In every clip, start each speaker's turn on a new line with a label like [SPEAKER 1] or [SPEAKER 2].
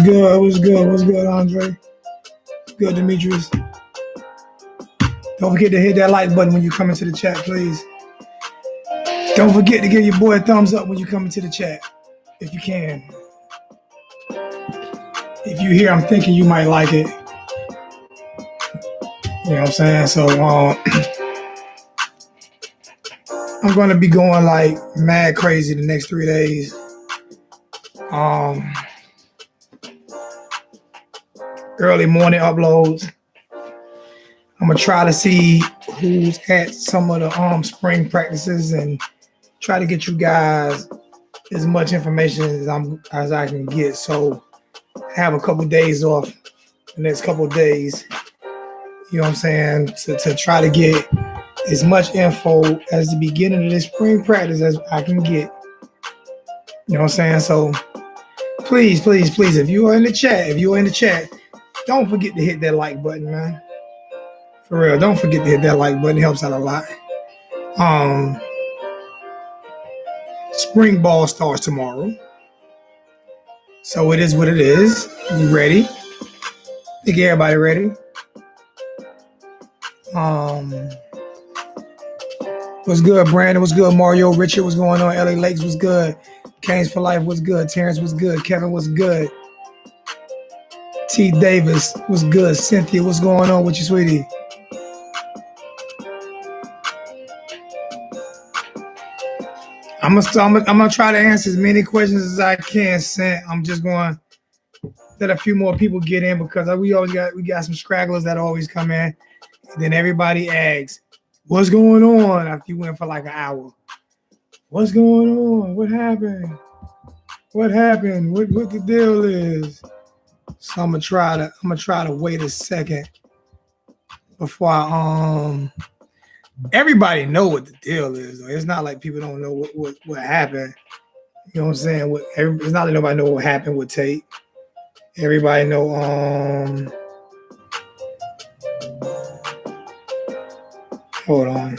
[SPEAKER 1] What's good? What's good? What's good, Andre? Good, Demetrius. Don't forget to hit that like button when you come into the chat, please. Don't forget to give your boy a thumbs up when you come into the chat, if you can. If you hear I'm thinking, you might like it. You know what I'm saying? So I'm going to be going like mad crazy the next 3 days. Early morning uploads. I'm going to try to see who's at some of the spring practices and try to get you guys as much information as I can get. So I have a couple of days off the next couple of days. You know what I'm saying? To try to get as much info as the beginning of this spring practice as I can get. You know what I'm saying? So please, if you are in the chat, don't forget to hit that like button, man. For real, don't forget to hit that like button. It helps out a lot. Spring ball starts tomorrow. So it is what it is. You ready? I think everybody ready. What's good, Brandon? What's good, Mario? Richard, what's going on? LA Lakes, what's good? Canes for Life, what's good? Terrence, what's good? Kevin, what's good? T. Davis, what's good? Cynthia, what's going on with you, sweetie? I'm gonna try to answer as many questions as I can. I'm just going to let a few more people get in because we got some stragglers that always come in, and then everybody asks, "What's going on?" After you went for like an hour, what's going on? What happened? What the deal is? So I'm gonna try to wait a second before everybody know what the deal is. Though. It's not like people don't know what happened. You know what I'm saying? It's not like nobody know what happened with Tate. Everybody know. Hold on.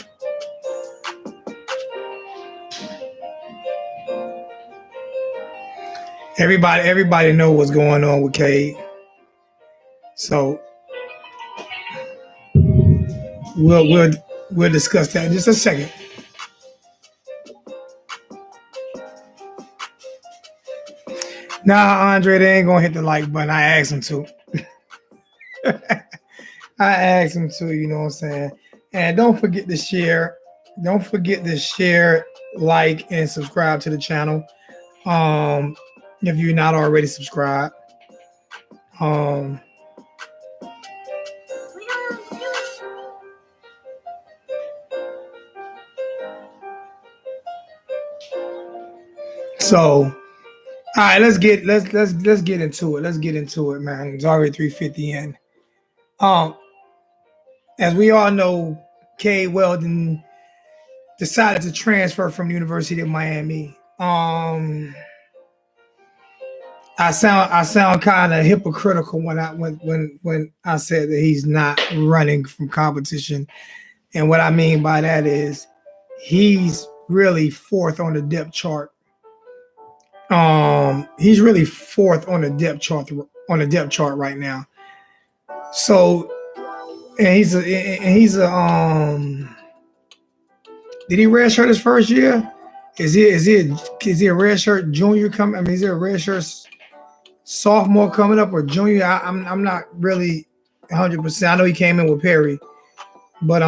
[SPEAKER 1] Everybody know what's going on with Cade. So we'll discuss that in just a second. Nah, Andre, they ain't gonna hit the like button. I asked him to. You know what I'm saying? And don't forget to share. Don't forget to share, like, and subscribe to the channel. If you're not already subscribed. So, all right, let's get into it. Let's get into it, man. It's already 3:50 in. As we all know, Cade Weldon decided to transfer from the University of Miami. I sound kind of hypocritical when I said that he's not running from competition, and what I mean by that is he's really fourth on the depth chart. He's really fourth on the depth chart right now. So, and he's a did he redshirt his first year? Is he a redshirt junior coming? I mean, is there a redshirt sophomore coming up or junior? I'm not really 100%. I know he came in with Perry, but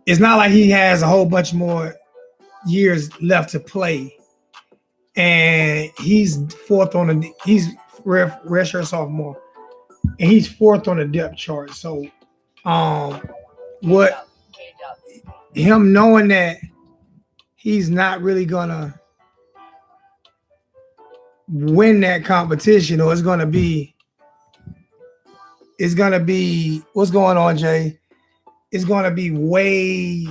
[SPEAKER 1] it's not like he has a whole bunch more years left to play, and he's redshirt sophomore, and he's fourth on the depth chart. So, what him knowing that he's not really gonna win that competition, or it's gonna be what's going on, Jay? It's gonna be way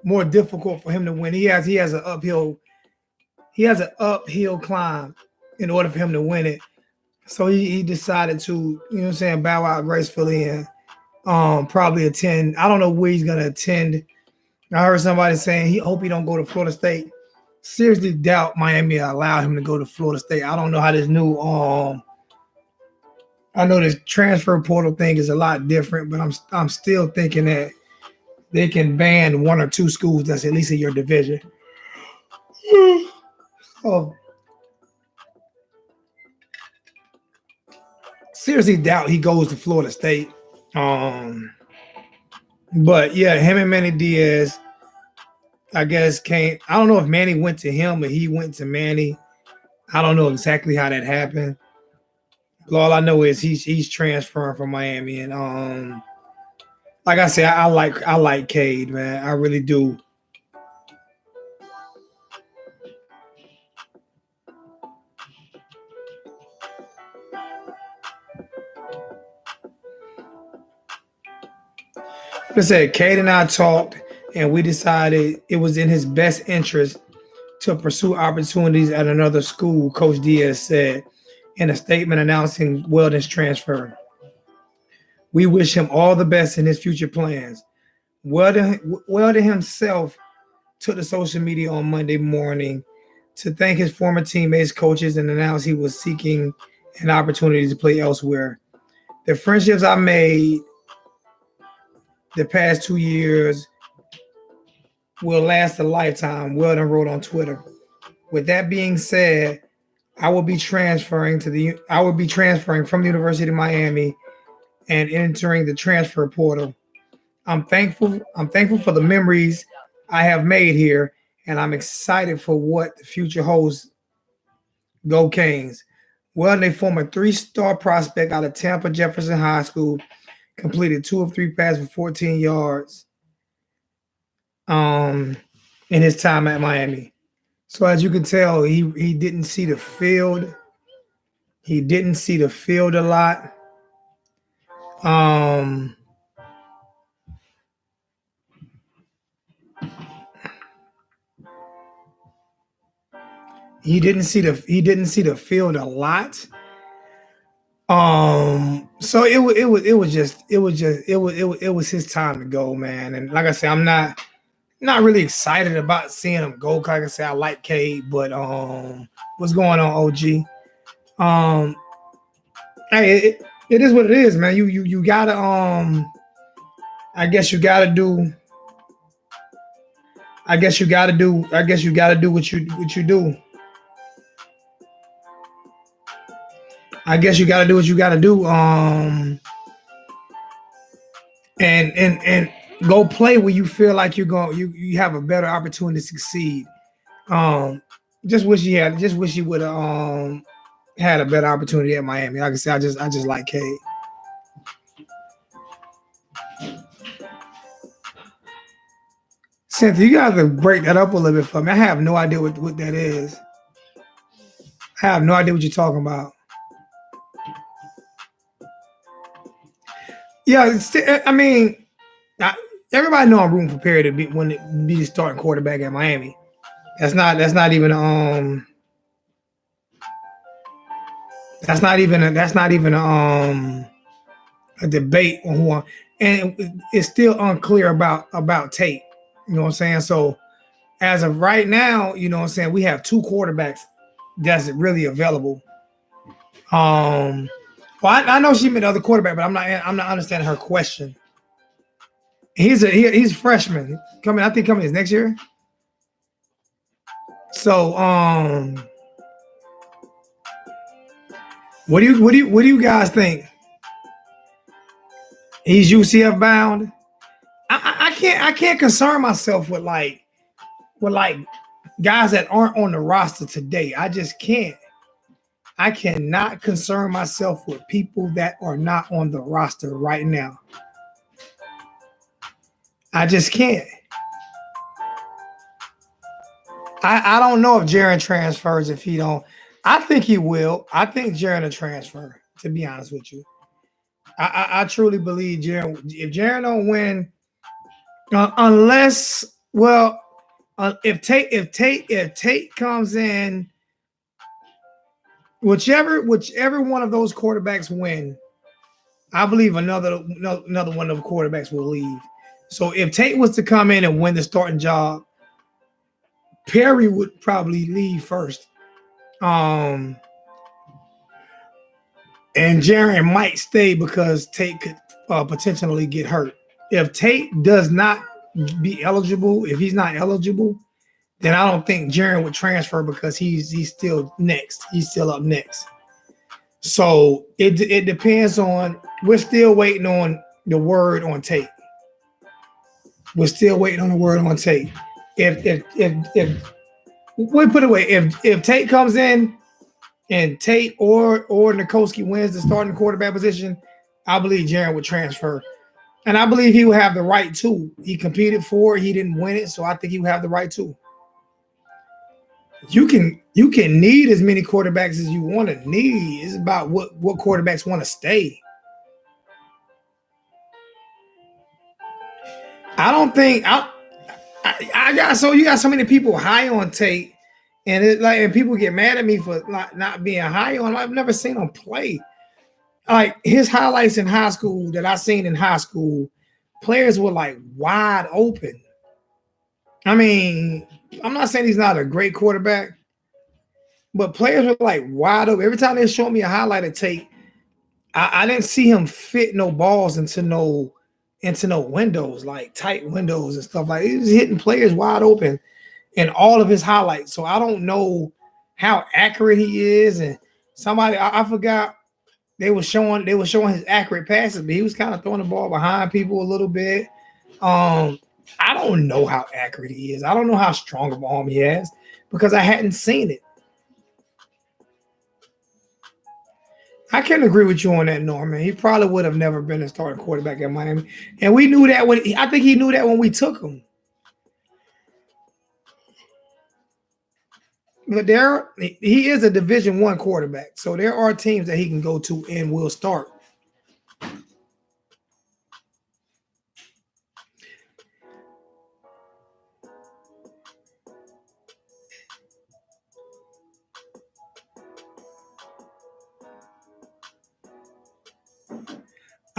[SPEAKER 1] more difficult for him to win. He has an uphill climb in order for him to win it. So he decided to, you know what I'm saying, bow out gracefully and probably attend. I don't know where he's gonna attend. I heard somebody saying he hope he don't go to Florida State. seriously doubt Miami allowed him to go to Florida State. I don't know how this new I know this transfer portal thing is a lot different, but I'm still thinking that they can ban one or two schools that's at least in your division. Oh, seriously doubt he goes to Florida State. But yeah, him and Manny Diaz, I guess came. I don't know if Manny went to him or he went to Manny. I don't know exactly how that happened. But all I know is he's transferring from Miami, and like I said, I like Cade, man. I really do. Like I said, Cade and I talked, and we decided it was in his best interest to pursue opportunities at another school, Coach Diaz said in a statement announcing Weldon's transfer. We wish him all the best in his future plans. Weldon himself took to social media on Monday morning to thank his former teammates, coaches, and announce he was seeking an opportunity to play elsewhere. The friendships I made the past 2 years will last a lifetime, Weldon wrote on Twitter. With that being said, I will be transferring from the University of Miami and entering the transfer portal. I'm thankful for the memories I have made here, and I'm excited for what the future holds. Go Canes. Well, they form a three-star prospect out of Tampa Jefferson High School, completed 2 of 3 passes for 14 yards in his time at Miami. So as you can tell, he didn't see the field. He didn't see the field a lot. He didn't see the field a lot. So it was his time to go, man. And like I said, I'm not really excited about seeing him go. Like I said, I like Cade, but what's going on, OG? Hey, it is what it is, man. You gotta I guess you gotta do. I guess you gotta do. I guess you gotta do what you do. I guess you gotta do what you gotta do. And go play where you feel like you have a better opportunity to succeed. Um, just wish he would have had a better opportunity at Miami. Like I said, I just like Cade. Cynthia, you gotta break that up a little bit for me. I have no idea what that is. I have no idea what you're talking about. Yeah, I mean, I, everybody know I'm rooting for Perry to be the starting quarterback at Miami. That's not even a debate on and it's still unclear about Tate. You know what I'm saying? So as of right now, you know what I'm saying, we have 2 quarterbacks that's really available. Um, well, I know she meant other quarterback, but I'm not understanding her question. He's a freshman coming. I think coming is next year. So what do you guys think? He's UCF bound. I can't concern myself with guys that aren't on the roster today. I just can't. I cannot concern myself with people that are not on the roster right now. I just can't. I don't know if Jaron transfers if he don't. I think he will. I think Jaron will transfer, to be honest with you. I truly believe Jaron. If Jaron don't win, unless if Tate comes in, whichever one of those quarterbacks win, I believe another one of the quarterbacks will leave. So if Tate was to come in and win the starting job, Perry would probably leave first. And Jaren might stay because Tate could potentially get hurt. If Tate does not be eligible, if he's not eligible, then I don't think Jaren would transfer because he's still next. He's still up next. So it depends on. We're still waiting on the word on Tate. We're still waiting on the word on Tate. If we put it away, if Tate comes in and Tate or Nikoski wins the starting quarterback position, I believe Jaren would transfer. And I believe he would have the right to. He competed for it, he didn't win it, so I think he would have the right to. You can need as many quarterbacks as you want to need. It's about what quarterbacks want to stay. I don't think I got you got so many people high on Tate, and people get mad at me for not being high on him. I've never seen him play. Like his highlights in high school that I seen in high school, players were like wide open. I mean, I'm not saying he's not a great quarterback, but players were like wide open. Every time they showed me a highlight of Tate, I didn't see him fit no balls into no windows, like tight windows and stuff. Like he was hitting players wide open in all of his highlights. So I don't know how accurate he is. And I forgot they were showing his accurate passes, but he was kind of throwing the ball behind people a little bit. I don't know how accurate he is. I don't know how strong of an arm he has because I hadn't seen it. I can agree with you on that, Norman. He probably would have never been a starting quarterback at Miami, and we knew that I think he knew that when we took him. But he is a Division I quarterback, so there are teams that he can go to and will start.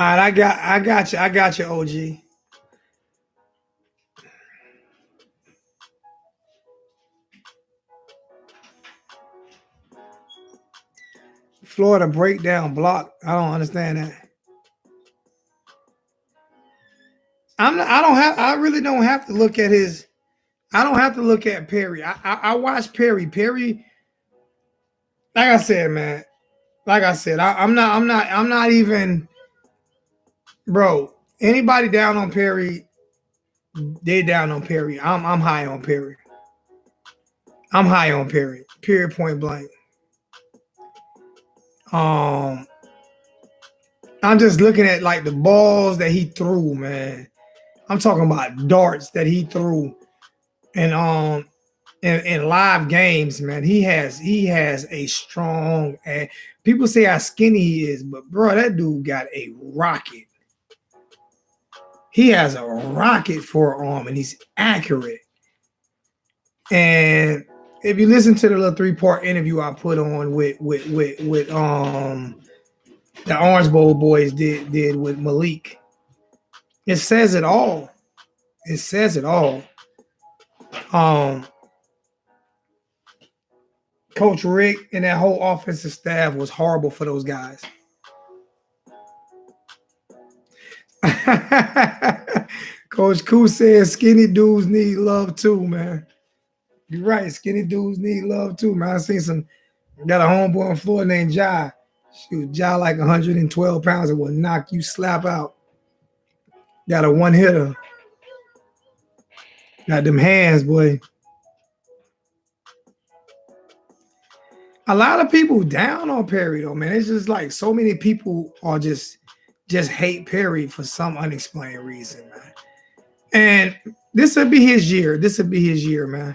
[SPEAKER 1] All right, I got you, OG. Florida breakdown block. I don't understand that. I really don't have to look at his. I don't have to look at Perry. I watched Perry. Perry, like I said, man. Like I said, I'm not even, bro. Anybody down on Perry, they down on Perry. I'm high on Perry. I'm high on Perry. Period. Point blank. I'm just looking at like the balls that he threw, man. I'm talking about darts that he threw, and in live games, man. He has a strong. And people say how skinny he is, but bro, that dude got a rocket. He has a rocket forearm, and he's accurate. And if you listen to the little 3-part interview I put on with the Orange Bowl boys did with Malik, it says it all. It says it all. Coach Rick and that whole offensive staff was horrible for those guys. Coach Koo says skinny dudes need love too, man. You're right. Skinny dudes need love too, man. I seen got a homeboy on Florida named Ja. Shoot, Ja like 112 pounds and will knock you slap out. Got a one hitter. Got them hands, boy. A lot of people down on Perry though, man. It's just like so many people are just hate Perry for some unexplained reason, man. And this would be his year. This would be his year, man.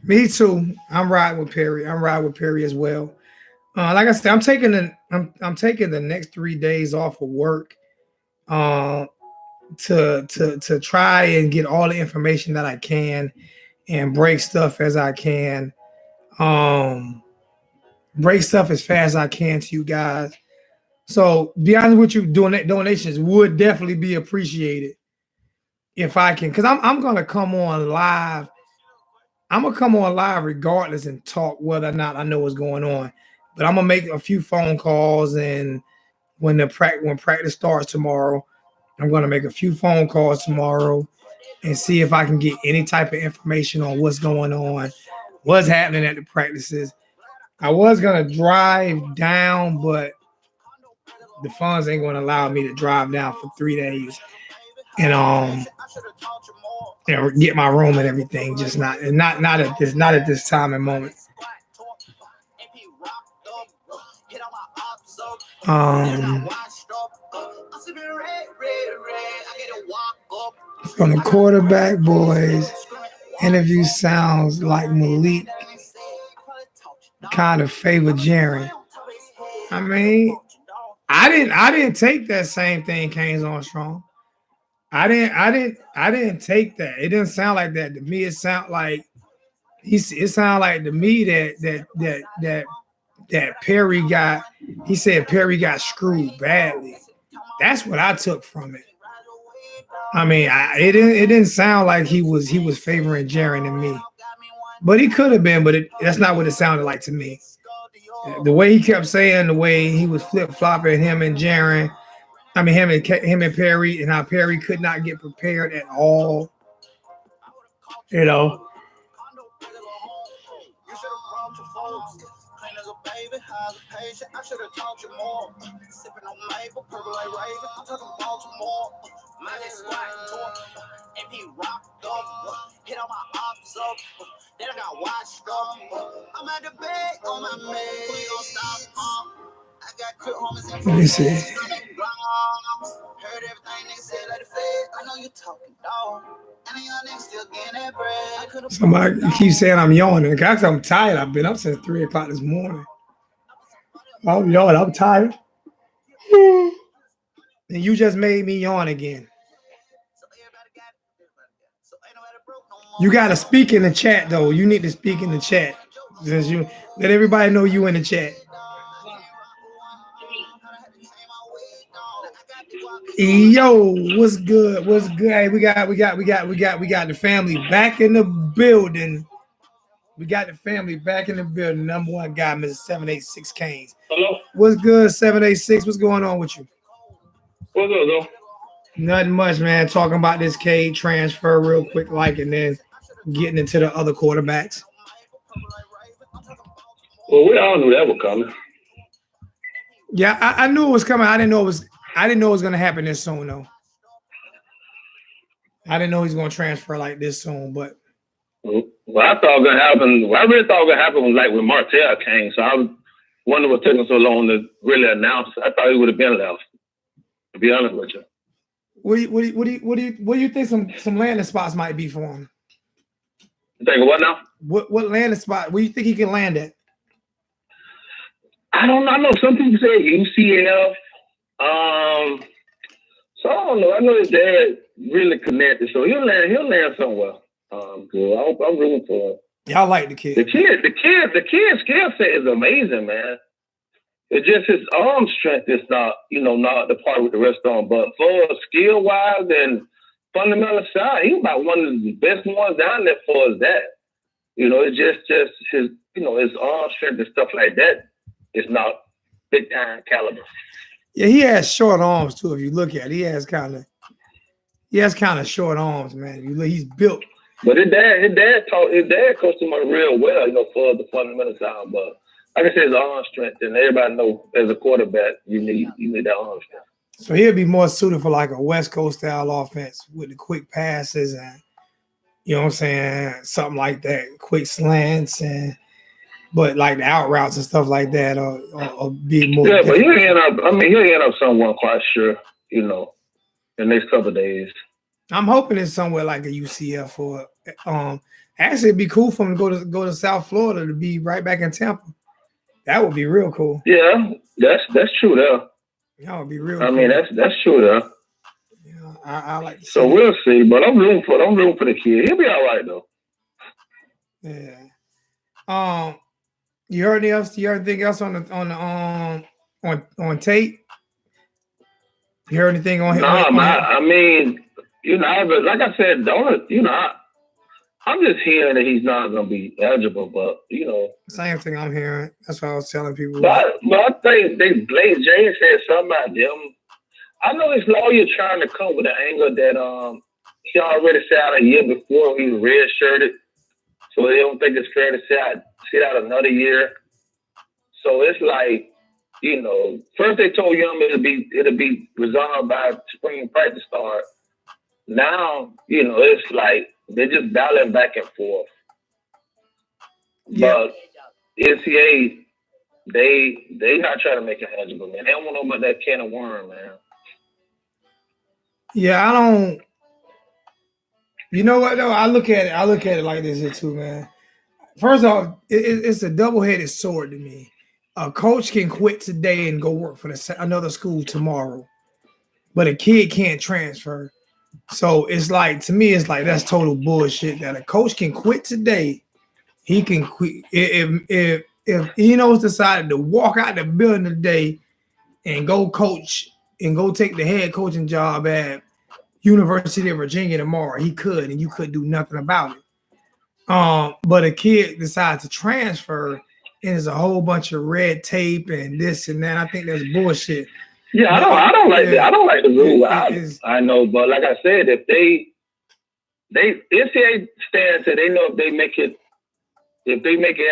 [SPEAKER 1] Me too. I'm riding with Perry. I'm riding with Perry as well. Like I said, I'm taking the next 3 days off of work to try and get all the information that I can and break stuff as I can. break stuff as fast as I can to you guys. So be honest with you, doing that donations would definitely be appreciated if I can, because I'm gonna come on live. I'm gonna come on live regardless and talk whether or not I know what's going on. But I'm gonna make a few phone calls, and when practice starts tomorrow, I'm gonna make a few phone calls tomorrow and see if I can get any type of information on what's going on, what's happening at the practices. I was gonna drive down, but the funds ain't gonna allow me to drive down for 3 days and get my room and everything. Just not at this time and moment. From the quarterback boys, interview sounds like Malik kind of favor Jaren. I mean, I didn't take that same thing, Canes Armstrong. I didn't take that. It didn't sound like that to me. It sounded like to me that Perry got. He said Perry got screwed badly. That's what I took from it. I mean, it didn't sound like he was favoring Jaren and me, but he could have been. But that's not what it sounded like to me. The way he kept saying, the way he was flip flopping him and Jaren. I mean, him and Perry, and how Perry could not get prepared at all. You know. I should have taught you more. Sipping on maple, purple like Raven. I'm talking Baltimore. Money squat, and he rocked up. Hit on my ops up. Then I got washed up. I'm at the bed on my man. We don't stop. I got crib homies and let me see. Heard everything they said like the Fed. I know you talking dog. And y'all niggas still getting that bread. Somebody keep saying I'm yawning. Guys, I'm tired. I've been up since 3 o'clock this morning. I'm yawning. I'm tired. And you just made me yawn again. You got to speak in the chat, though. You need to speak in the chat. Since you let everybody know you in the chat. Yo, what's good? What's good? Hey, we got the family back in the building. We got the family back in the building. Number one guy, Mr. 786 Canes.
[SPEAKER 2] Hello.
[SPEAKER 1] What's good, 786? What's going on with you?
[SPEAKER 2] What's good, though?
[SPEAKER 1] Nothing much, man. Talking about this Cade transfer real quick, and then getting into the other quarterbacks.
[SPEAKER 2] Well, we all knew that was coming.
[SPEAKER 1] Yeah, I knew it was coming. I didn't know it was going to happen this soon, though. I didn't know he was going to transfer like this soon, but.
[SPEAKER 2] Well, I thought going to happen. What I really thought going to happen was like when Martell came. So I was wondering what's taking so long to really announce. I thought he would have been announced. To be honest with you.
[SPEAKER 1] What do you think some landing spots might be for him?
[SPEAKER 2] You think of what now?
[SPEAKER 1] What landing spot? Where you think he can land at?
[SPEAKER 2] I don't know. I know some people say UCF. So I don't know. I know his dad really connected, so he'll land somewhere. Good. I'm rooting for him.
[SPEAKER 1] Y'all like the kid.
[SPEAKER 2] The kid's skill set is amazing, man. It's just his arm strength is not the part with the rest of them. But for skill wise and fundamental side, he's about one of the best ones down there for us that. It's just his his arm strength and stuff like that is not big time caliber.
[SPEAKER 1] Yeah, he has short arms too. If you look at it, he has kind of short arms, man. He's built.
[SPEAKER 2] But his dad coached him real well, for the fundamental side. But like I said, his arm strength, and everybody knows as a quarterback, you need that arm strength.
[SPEAKER 1] So he'll be more suited for like a West Coast style offense with the quick passes and something like that, quick slants but like the out routes and stuff like that or be more.
[SPEAKER 2] Yeah, but he'll end up somewhere, quite sure, in the next couple of days.
[SPEAKER 1] I'm hoping it's somewhere like a UCF or actually it'd be cool for him to go to South Florida to be right back in Tampa. That would be real cool.
[SPEAKER 2] Yeah, that's true there.
[SPEAKER 1] That would be real
[SPEAKER 2] cool.
[SPEAKER 1] I
[SPEAKER 2] mean, that's true there.
[SPEAKER 1] Yeah, I like to see
[SPEAKER 2] so we'll see, but I'm rooting for the kid. He'll be all right though.
[SPEAKER 1] Yeah. You heard anything else? You heard anything else on tape? You heard anything
[SPEAKER 2] Nah,
[SPEAKER 1] on
[SPEAKER 2] man.
[SPEAKER 1] him?
[SPEAKER 2] I mean, but like I said, don't I'm just hearing that he's not going to be eligible, but
[SPEAKER 1] Same thing I'm hearing. That's what I was telling people.
[SPEAKER 2] but I think Blake James said something about them. I know his lawyer trying to come with the angle that he already sat out a year before he was redshirted, so they don't think it's fair to sit out another year. So it's like, first they told him it'll be resolved by spring practice start. Now, it's like they're just battling back and forth.
[SPEAKER 1] Yeah,
[SPEAKER 2] But NCAA, they not trying to make it eligible, man. They don't want to know about that can of worm, man.
[SPEAKER 1] yeah. I don't. You know what though? I look at it. I look at it like this here too, man. First off, it's a double-headed sword to me. A coach can quit today and go work for another school tomorrow, but a kid can't transfer. So it's like, to me, it's like that's total bullshit. That a coach can quit today, he can quit if Enos decided to walk out the building today and go coach and go take the head coaching job at University of Virginia tomorrow. He could, and you could do nothing about it. But a kid decides to transfer, and there's a whole bunch of red tape and this and that. I think that's bullshit.
[SPEAKER 2] Yeah,
[SPEAKER 1] But
[SPEAKER 2] I don't like that. I don't like the rule.
[SPEAKER 1] it,
[SPEAKER 2] I know, but like I said, if they NCAA stands that they know if they make it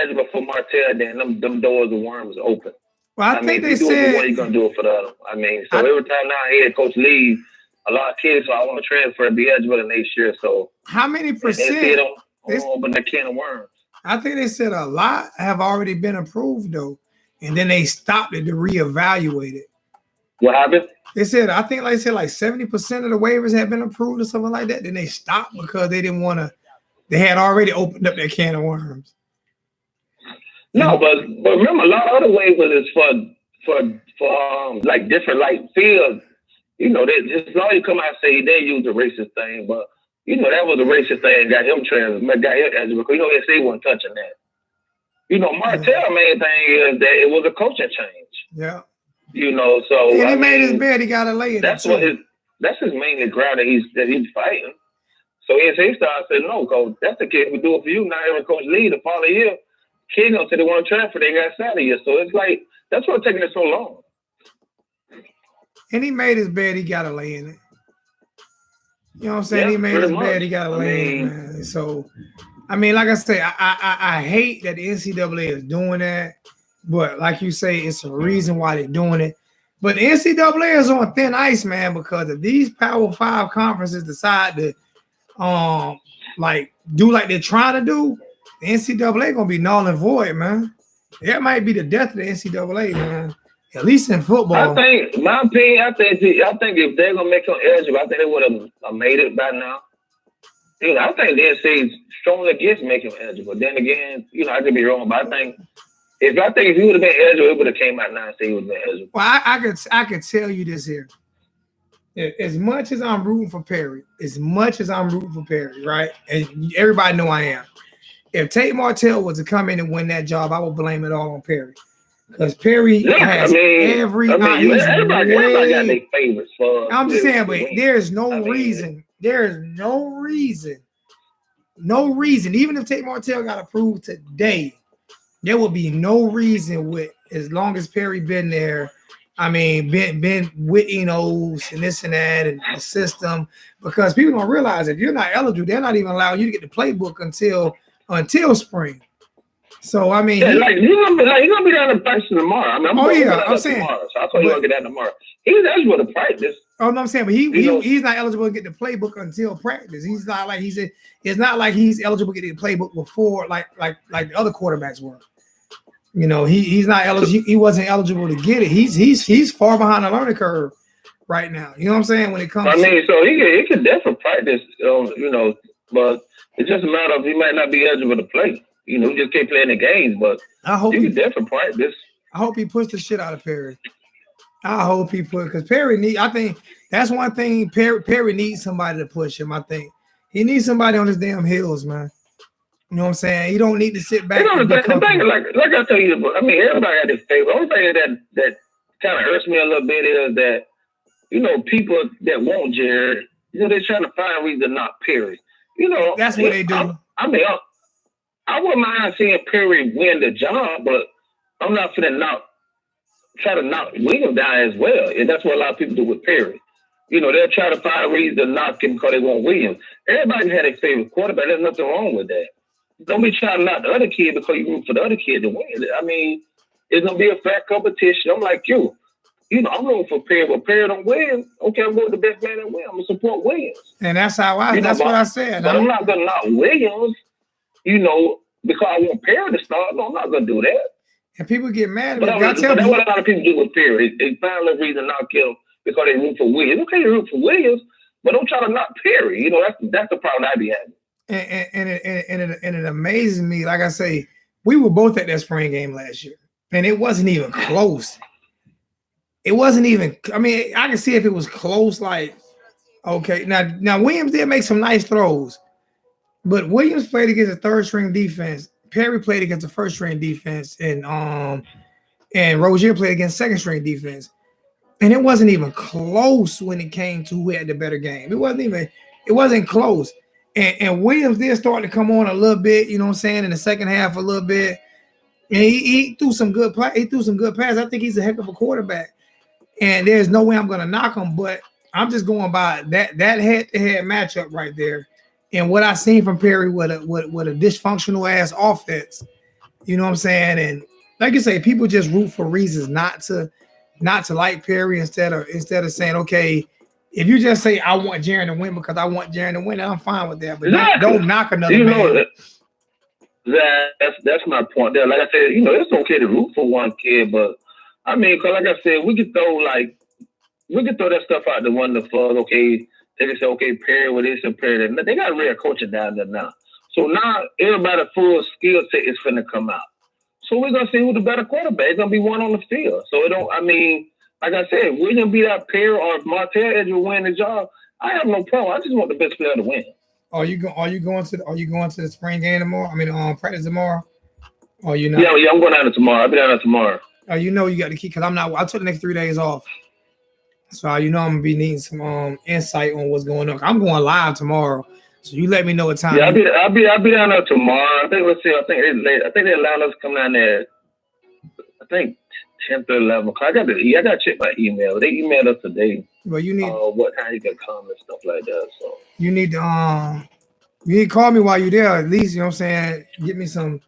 [SPEAKER 2] eligible for Martell, then them doors of worms open.
[SPEAKER 1] well, I think
[SPEAKER 2] mean,
[SPEAKER 1] they
[SPEAKER 2] if you do it for
[SPEAKER 1] said
[SPEAKER 2] one, you're gonna do it for the other. I mean, so every time now head coach leaves, a lot of kids, so I want to transfer and be eligible the next year. So
[SPEAKER 1] how many
[SPEAKER 2] NCAA
[SPEAKER 1] percent?
[SPEAKER 2] don't open that can of worms.
[SPEAKER 1] I think they said a lot have already been approved though, and then they stopped it to reevaluate it.
[SPEAKER 2] What happened?
[SPEAKER 1] They said, I think, like I said, like 70% of the waivers have been approved or something like that. Then they stopped because they didn't want to. They had already opened up that can of worms.
[SPEAKER 2] No, but remember, a lot of other waivers is for like different like fields. They just long you come out and say they use the racist thing, but that was a racist thing. Got him got him eligible because NCAA wasn't touching that. Martell main thing is that it was a coaching change.
[SPEAKER 1] Yeah.
[SPEAKER 2] So
[SPEAKER 1] and he made his bed. He got to lay it.
[SPEAKER 2] That's his mainly ground that he's fighting. So NCAA said no, coach. That's the kid who do it for you. Not every coach lead the following year. Kid gonna say they want to transfer. They got out of here. So it's like that's what's taking it so long.
[SPEAKER 1] And he made his bed. He got to lay in it. You know what I'm saying? He made his bed. He got to lay in it, man. So, I mean, like I say, I hate that the NCAA is doing that. But like you say, it's a reason why they're doing it. But the NCAA is on thin ice, man, because if these Power 5 conferences decide to do like they're trying to do, the NCAA gonna be null and void, man. That might be the death of the NCAA, man. At least in football.
[SPEAKER 2] I think, my opinion, I think if they're gonna make them eligible, I think they would have made it by now. I think the NCAA is strongly against making them eligible. Then again, I could be wrong, but I think if he would have been eligible, it would have came out now and say he would have been eligible.
[SPEAKER 1] Well, I could tell you this here. As much as I'm rooting for Perry, right? And everybody know I am. If Tate Martell was to come in and win that job, I would blame it all on Perry. Because Perry has everybody got their
[SPEAKER 2] favorites.
[SPEAKER 1] I'm just saying, but there's no reason. There's no reason. Even if Tate Martell got approved today, there would be no reason with as long as Perry been there. I mean, been with Enos and this and that and the system, because people don't realize if you're not eligible, they're not even allowing you to get the playbook until spring. So I mean,
[SPEAKER 2] he's gonna be down in practice tomorrow. I mean,
[SPEAKER 1] I'm saying.
[SPEAKER 2] Tomorrow, so I thought he gonna get that tomorrow. He's eligible to practice.
[SPEAKER 1] Oh no, I'm saying, but he's not eligible to get the playbook until practice. He's not like it's not like he's eligible to get the playbook before like the other quarterbacks were. He's not eligible. He wasn't eligible to get it. He's far behind the learning curve right now. You know what I'm saying? When it comes,
[SPEAKER 2] so he can definitely practice. But it's just a matter of he might not be eligible to play. He just can't play in the games. But
[SPEAKER 1] I hope
[SPEAKER 2] he can definitely practice.
[SPEAKER 1] I hope he puts the shit out of Perry. I hope he because Perry I think that's one thing. Perry needs somebody to push him. I think he needs somebody on his damn heels, man. You know what I'm saying? You don't need to sit back
[SPEAKER 2] You know,
[SPEAKER 1] and be
[SPEAKER 2] the thing,
[SPEAKER 1] comfortable.
[SPEAKER 2] like I tell you, I mean, everybody got their favorite. The only thing that kind of hurts me a little bit is that, you know, people that want Jared, you know, they're trying to find a reason to knock Perry. You know,
[SPEAKER 1] That's what they do.
[SPEAKER 2] I mean, I wouldn't mind seeing Perry win the job, but I'm not finna try to knock Williams down as well. And that's what a lot of people do with Perry. You know, they'll try to find a reason to knock him because they want Williams. Everybody had a favorite quarterback. There's nothing wrong with that. Don't be trying to knock the other kid because you root for the other kid to win. I mean, it's gonna be a fair competition. I'm like you. You know, I'm rooting for Perry, but Perry don't win. Okay, I'm going with the best man that win. I'm gonna support Williams.
[SPEAKER 1] And that's how that's what I said.
[SPEAKER 2] But I'm not gonna knock Williams, you know, because I want Perry to start. No, I'm not gonna do that.
[SPEAKER 1] And people get mad at me.
[SPEAKER 2] That's what a lot of people do with Perry. They find a reason to knock him because they root for Williams. Okay, you root for Williams, but don't try to knock Perry. You know, that's the problem I be having.
[SPEAKER 1] And it amazes me. Like I say, we were both at that spring game last year, and it wasn't even close. It wasn't even. I mean, I can see if it was close. Like, okay, now Williams did make some nice throws, but Williams played against a third string defense. Perry played against the first string defense, and Rozier played against second string defense, and it wasn't even close when it came to who had the better game. It wasn't close. And Williams did start to come on a little bit, you know what I'm saying, in the second half a little bit. And he threw some good play. He threw some good passes. I think he's a heck of a quarterback. And there's no way I'm going to knock him, but I'm just going by that head-to-head matchup right there. And what I seen from Perry with a dysfunctional ass offense. You know what I'm saying? And like you say, people just root for reasons not to like Perry instead of saying, okay, if you just say I want Jaren to win because I want Jaren to win, I'm fine with that. But don't knock another man.
[SPEAKER 2] That's my point there. Like I said, you know, it's okay to root for one kid, but I mean, because like I said, we could throw that stuff out the window for, okay, they can say, okay, Perry with this and Perry that. They got a real coaching down there now. So now everybody's full skill set is finna come out. So we're gonna see who the better quarterback. It's gonna be one on the field. So like I said, William beat out Perry or Martell Edge will win the job. I have no problem. I just want the best player to win.
[SPEAKER 1] Are you going to the spring game tomorrow? I mean, practice tomorrow? Or you not?
[SPEAKER 2] Yeah, I'm going down there tomorrow. I'll be down there tomorrow.
[SPEAKER 1] Oh, you know you got to keep, because I took the next 3 days off. So you know I'm gonna be needing some insight on what's going on. I'm going live tomorrow. So you let me know what time.
[SPEAKER 2] Yeah, I'll be down there tomorrow. I think it's late. I think they allowed us to come down there. I think 10 to 11 o'clock. I got to check my email. They emailed us today.
[SPEAKER 1] Well, you need
[SPEAKER 2] what time you can come and stuff like that. So
[SPEAKER 1] you need to call me while you're there. At least, you know what I'm saying. Get me some.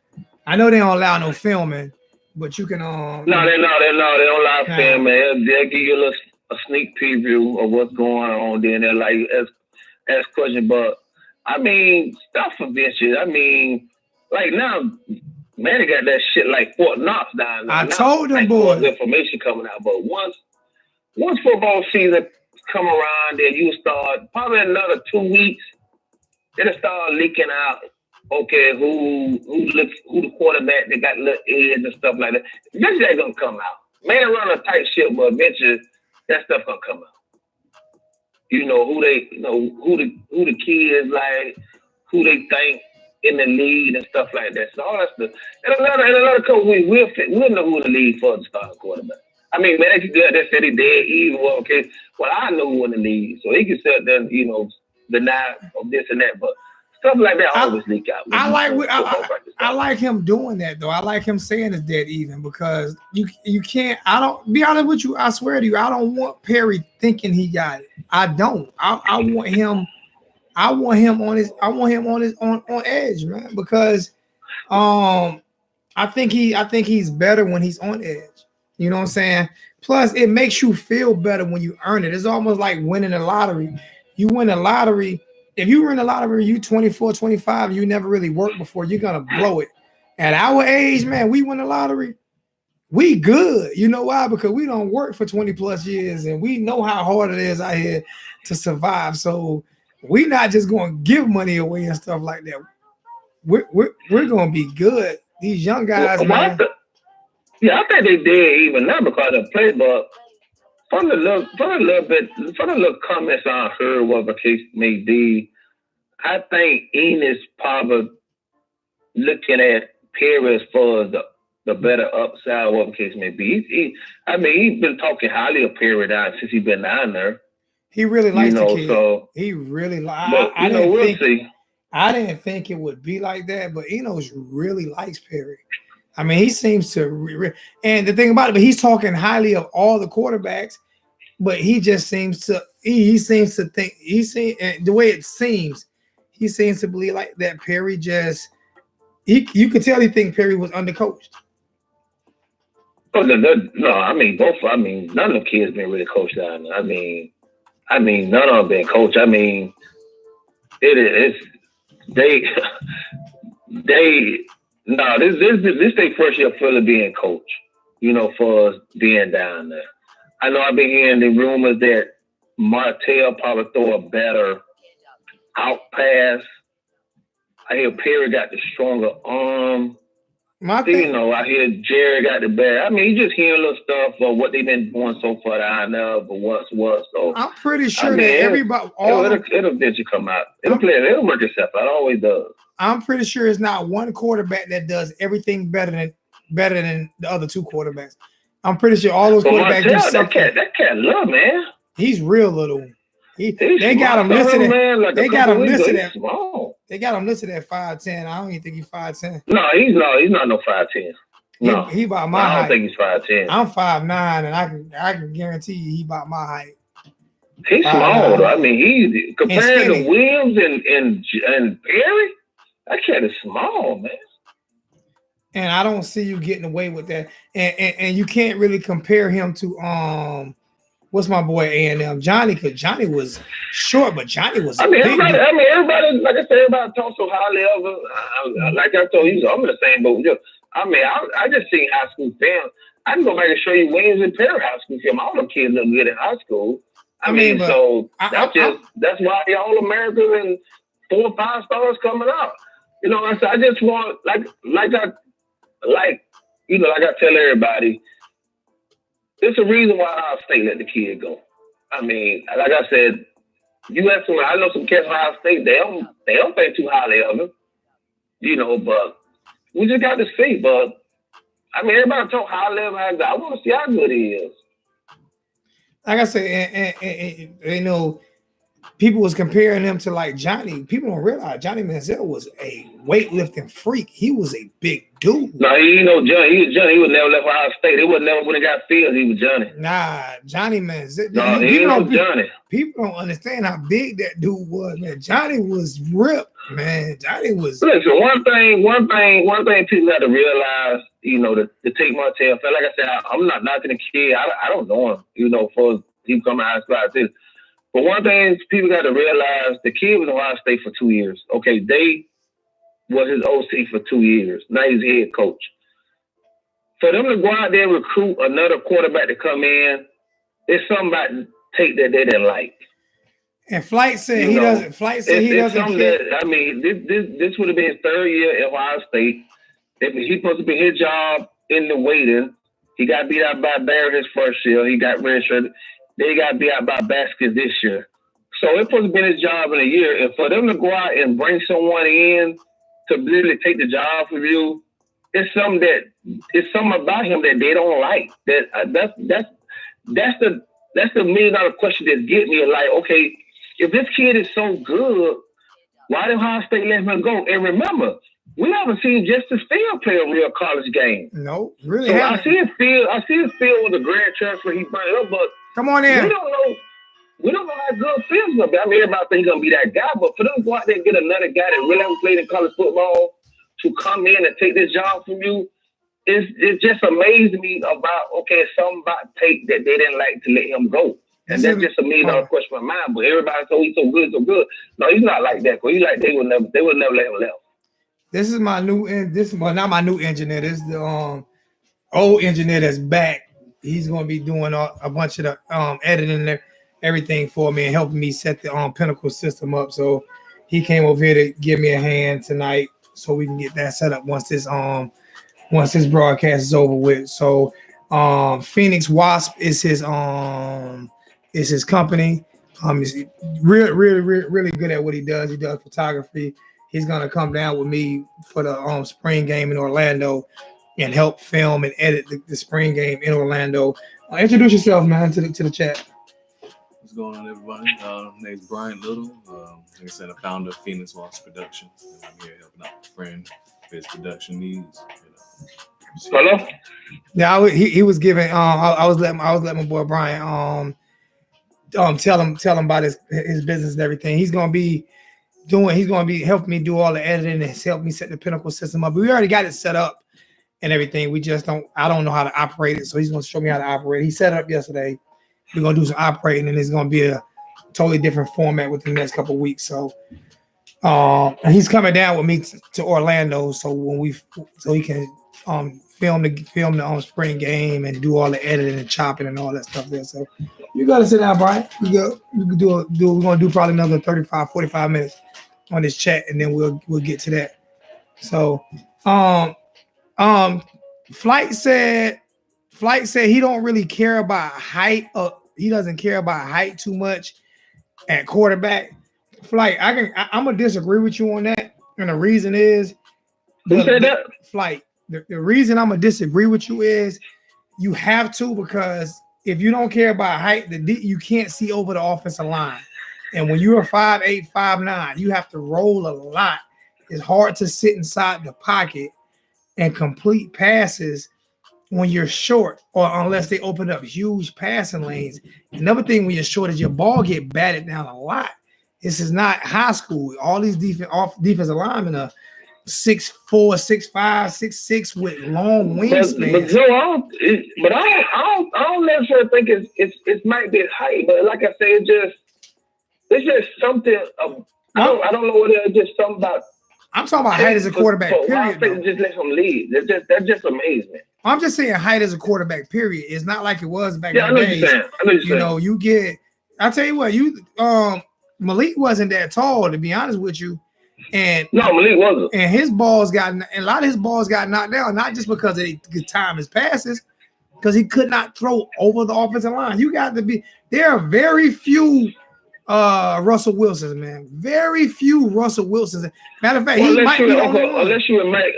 [SPEAKER 1] I know they don't allow no filming, but you can.
[SPEAKER 2] No, they don't allow filming. They'll give you a sneak preview of what's going on. Then they're like ask questions, but I mean stuff eventually. I mean, like now. Man, they got that shit like Fort Knox down there.
[SPEAKER 1] I told them, boys.
[SPEAKER 2] Information coming out, but once football season come around, then you start probably another 2 weeks. It'll start leaking out. Okay, who the quarterback that got little edge and stuff like that. Eventually, that's gonna come out. Man, they run a tight ship, but eventually that stuff gonna come out. You know who the kid is like, who they think in the lead and stuff like that. So all that stuff. And another couple weeks, we'll know who the lead for the starting quarterback. I mean, man, they said he dead even. Well, okay, well, I know who in the lead. So he can sit there, you know, deny of this and that. But stuff like that always leak out.
[SPEAKER 1] I like him doing that, though. I like him saying it's dead even because you can't. I don't, be honest with you, I swear to you, I don't want Perry thinking he got it. I don't. I want him. I want him on edge, man, because I think he's better when he's on edge. You know what I'm saying? Plus, it makes you feel better when you earn it. It's almost like winning a lottery. You win a lottery. If you win a lottery, you 24, 25, you never really worked before, you're gonna blow it. At our age, man, we win a lottery. We good. You know why? Because we don't work for 20 plus years and we know how hard it is out here to survive. So we're not just going to give money away and stuff like that. We're going to be good. These young guys, man.
[SPEAKER 2] I think they did even now because of the playbook. From the little comments I heard, whatever case may be, I think Enos probably looking at Perry as far as the better upside, whatever the case may be. He's been talking highly of Perry down since he's been down there.
[SPEAKER 1] He really likes the kid.
[SPEAKER 2] So
[SPEAKER 1] he really
[SPEAKER 2] but
[SPEAKER 1] I didn't
[SPEAKER 2] we'll
[SPEAKER 1] think
[SPEAKER 2] see.
[SPEAKER 1] I didn't think it would be like that, but Enos really likes Perry. I mean, he seems to, and the thing about it, but he's talking highly of all the quarterbacks, but he just seems to, he seems to think, the way it seems, he seems to believe like that Perry just, you could tell he think Perry was undercoached.
[SPEAKER 2] Oh, no, I mean, none of the kids been really coached down there. I mean, none of them been coached. I mean, it's, they, no, this their first year fully being coached, for us being down there. I know I've been hearing the rumors that Martell probably throw a better out pass. I hear Perry got the stronger arm. I hear Jerry got the better. I mean, you just hearing little stuff of what they've been doing so far down there, but what's what. So
[SPEAKER 1] I'm pretty sure that everybody,
[SPEAKER 2] it'll eventually come out. It'll work itself out. It always does.
[SPEAKER 1] I'm pretty sure it's not one quarterback that does everything better than the other two quarterbacks. I'm pretty sure all those quarterbacks do something.
[SPEAKER 2] That cat love, man.
[SPEAKER 1] He's real little. They got him listed at, they got him listed at small. They got him listed at 5'10". I don't even think he's 5'10".
[SPEAKER 2] No, he's not no 5'10". No,
[SPEAKER 1] he about my height.
[SPEAKER 2] I don't think he's 5'10".
[SPEAKER 1] I'm 5'9", and I can guarantee you he about my height.
[SPEAKER 2] He's small, though. I mean, he's compared to Williams and Perry. That cat is small, man.
[SPEAKER 1] And I don't see you getting away with that. And you can't really compare him to what's my boy A&M Johnny, because Johnny was short, but Johnny was.
[SPEAKER 2] Everybody, like I said, everybody talks so highly of him. Like I told you, I'm in the same boat. I just seen high school film. I can go back and show you Williams and Perry high school film. All the kids look good in high school. That's why the All Americans and 4 or 5 stars coming out. I just want like I tell everybody, there's a reason why Ohio State let the kid go. I mean, like I said, I know some kids from Ohio State, they don't think too highly of him, but we just got to see. But I mean, everybody talk highly of him. I want to see how good he is.
[SPEAKER 1] Like I said, and people was comparing him to like Johnny. People don't realize Johnny Manziel was a weightlifting freak. He was a big dude.
[SPEAKER 2] No, Johnny. He was Johnny. He would never left Ohio State. They would never when he got Fields. He was Johnny.
[SPEAKER 1] Nah, Johnny Manziel.
[SPEAKER 2] No, he was Johnny.
[SPEAKER 1] People don't understand how big that dude was, man. Johnny was ripped, man. Johnny was.
[SPEAKER 2] Listen, one thing people have to realize, to take Martell. Like I said, I'm not knocking the kid. I don't know him, for him coming out of high school. But one thing people got to realize, the kid was in Ohio State for 2 years. Okay, they was his OC for 2 years. Now he's head coach. For them to go out there and recruit another quarterback to come in, it's something about tape that they didn't like.
[SPEAKER 1] And Flight said he doesn't. Flight said he doesn't.
[SPEAKER 2] This would have been his 3rd year at Ohio State. He's supposed to be his job in the waiting. He got beat out by Barrett his first year. He got redshirted. They got beat out by Baskets this year. So it's supposed to be his job in a year. And for them to go out and bring someone in to really take the job from you, it's something about him that they don't like. That's the $1 million question that's getting me. Like, okay, if this kid is so good, why did Ohio State let him go? And remember, we haven't seen Justice Field play a real college game.
[SPEAKER 1] No, really.
[SPEAKER 2] So I see his field with the grad transfer he brought up, but
[SPEAKER 1] come on in.
[SPEAKER 2] We don't know how good Fields gonna be. I mean, everybody think he's gonna be that guy, but for them to go out there and get another guy that really hasn't played in college football to come in and take this job from you, it just amazed me about, okay, something about Tate that they didn't like to let him go. And that's just a $1 million question in my mind. But everybody told he's so good, so good. No, he's not like that. Cause he's like they would never let him left.
[SPEAKER 1] This is my new not my new engineer. This is the old engineer that's back. He's gonna be doing a bunch of the editing and everything for me and helping me set the Pinnacle system up. So he came over here to give me a hand tonight so we can get that set up once this broadcast is over with. So Phoenix Wasp is his company. He's really good at what he does. He does photography. He's gonna come down with me for the spring game in Orlando and help film and edit the spring game in Orlando. Introduce yourself, man, to the chat.
[SPEAKER 3] What's going on, everybody? Name's Brian Little. Like I said, I'm founder of Phoenix Walks Productions. And I'm here helping out my friend with his production needs.
[SPEAKER 2] Hello?
[SPEAKER 1] Yeah, he was giving. I was letting my boy Brian tell him about his business and everything. He's gonna be helping me do all the editing and help me set the Pinnacle system up. But we already got it set up and everything. I don't know how to operate it, so he's gonna show me how to operate. He set it up yesterday. We're gonna do some operating, and it's gonna be a totally different format within the next couple of weeks. So, and he's coming down with me to Orlando, so he can film the spring game and do all the editing and chopping and all that stuff there. So, you gotta sit down, Brian. We're gonna do probably another 35, 45 minutes on this chat, and then we'll get to that. So, Flight said he don't really care about height. He doesn't care about height too much at quarterback. Flight, I'm gonna disagree with you on that, and the reason is,
[SPEAKER 2] Who said that?
[SPEAKER 1] Flight. The reason I'm gonna disagree with you is you have to, because if you don't care about height, you can't see over the offensive line, and when you're 5'8", 5'9", you have to roll a lot. It's hard to sit inside the pocket and complete passes when you're short, or unless they open up huge passing lanes. Another thing when you're short is your ball get batted down a lot. This is not high school. All these defensive linemen are 6'4", 6'5", 6'6" with long wingspans.
[SPEAKER 2] But Joe, I don't necessarily think it might be height, but like I say, it's just something. I don't know what it is. Just something about.
[SPEAKER 1] I'm talking about height as a quarterback. Period.
[SPEAKER 2] Just let him lead. That just amazed me.
[SPEAKER 1] I'm just saying height as a quarterback. Period. It's not like it was back
[SPEAKER 2] in the days.
[SPEAKER 1] You get. I tell you what, Malik wasn't that tall, to be honest with you, and
[SPEAKER 2] no, Malik wasn't.
[SPEAKER 1] And his balls a lot of his balls got knocked down, not just because of the time his passes, because he could not throw over the offensive line. You got to be. There are very few Russell Wilsons, man. Very few Russell Wilsons. Matter of fact, he might be the only one.
[SPEAKER 2] Unless you Mike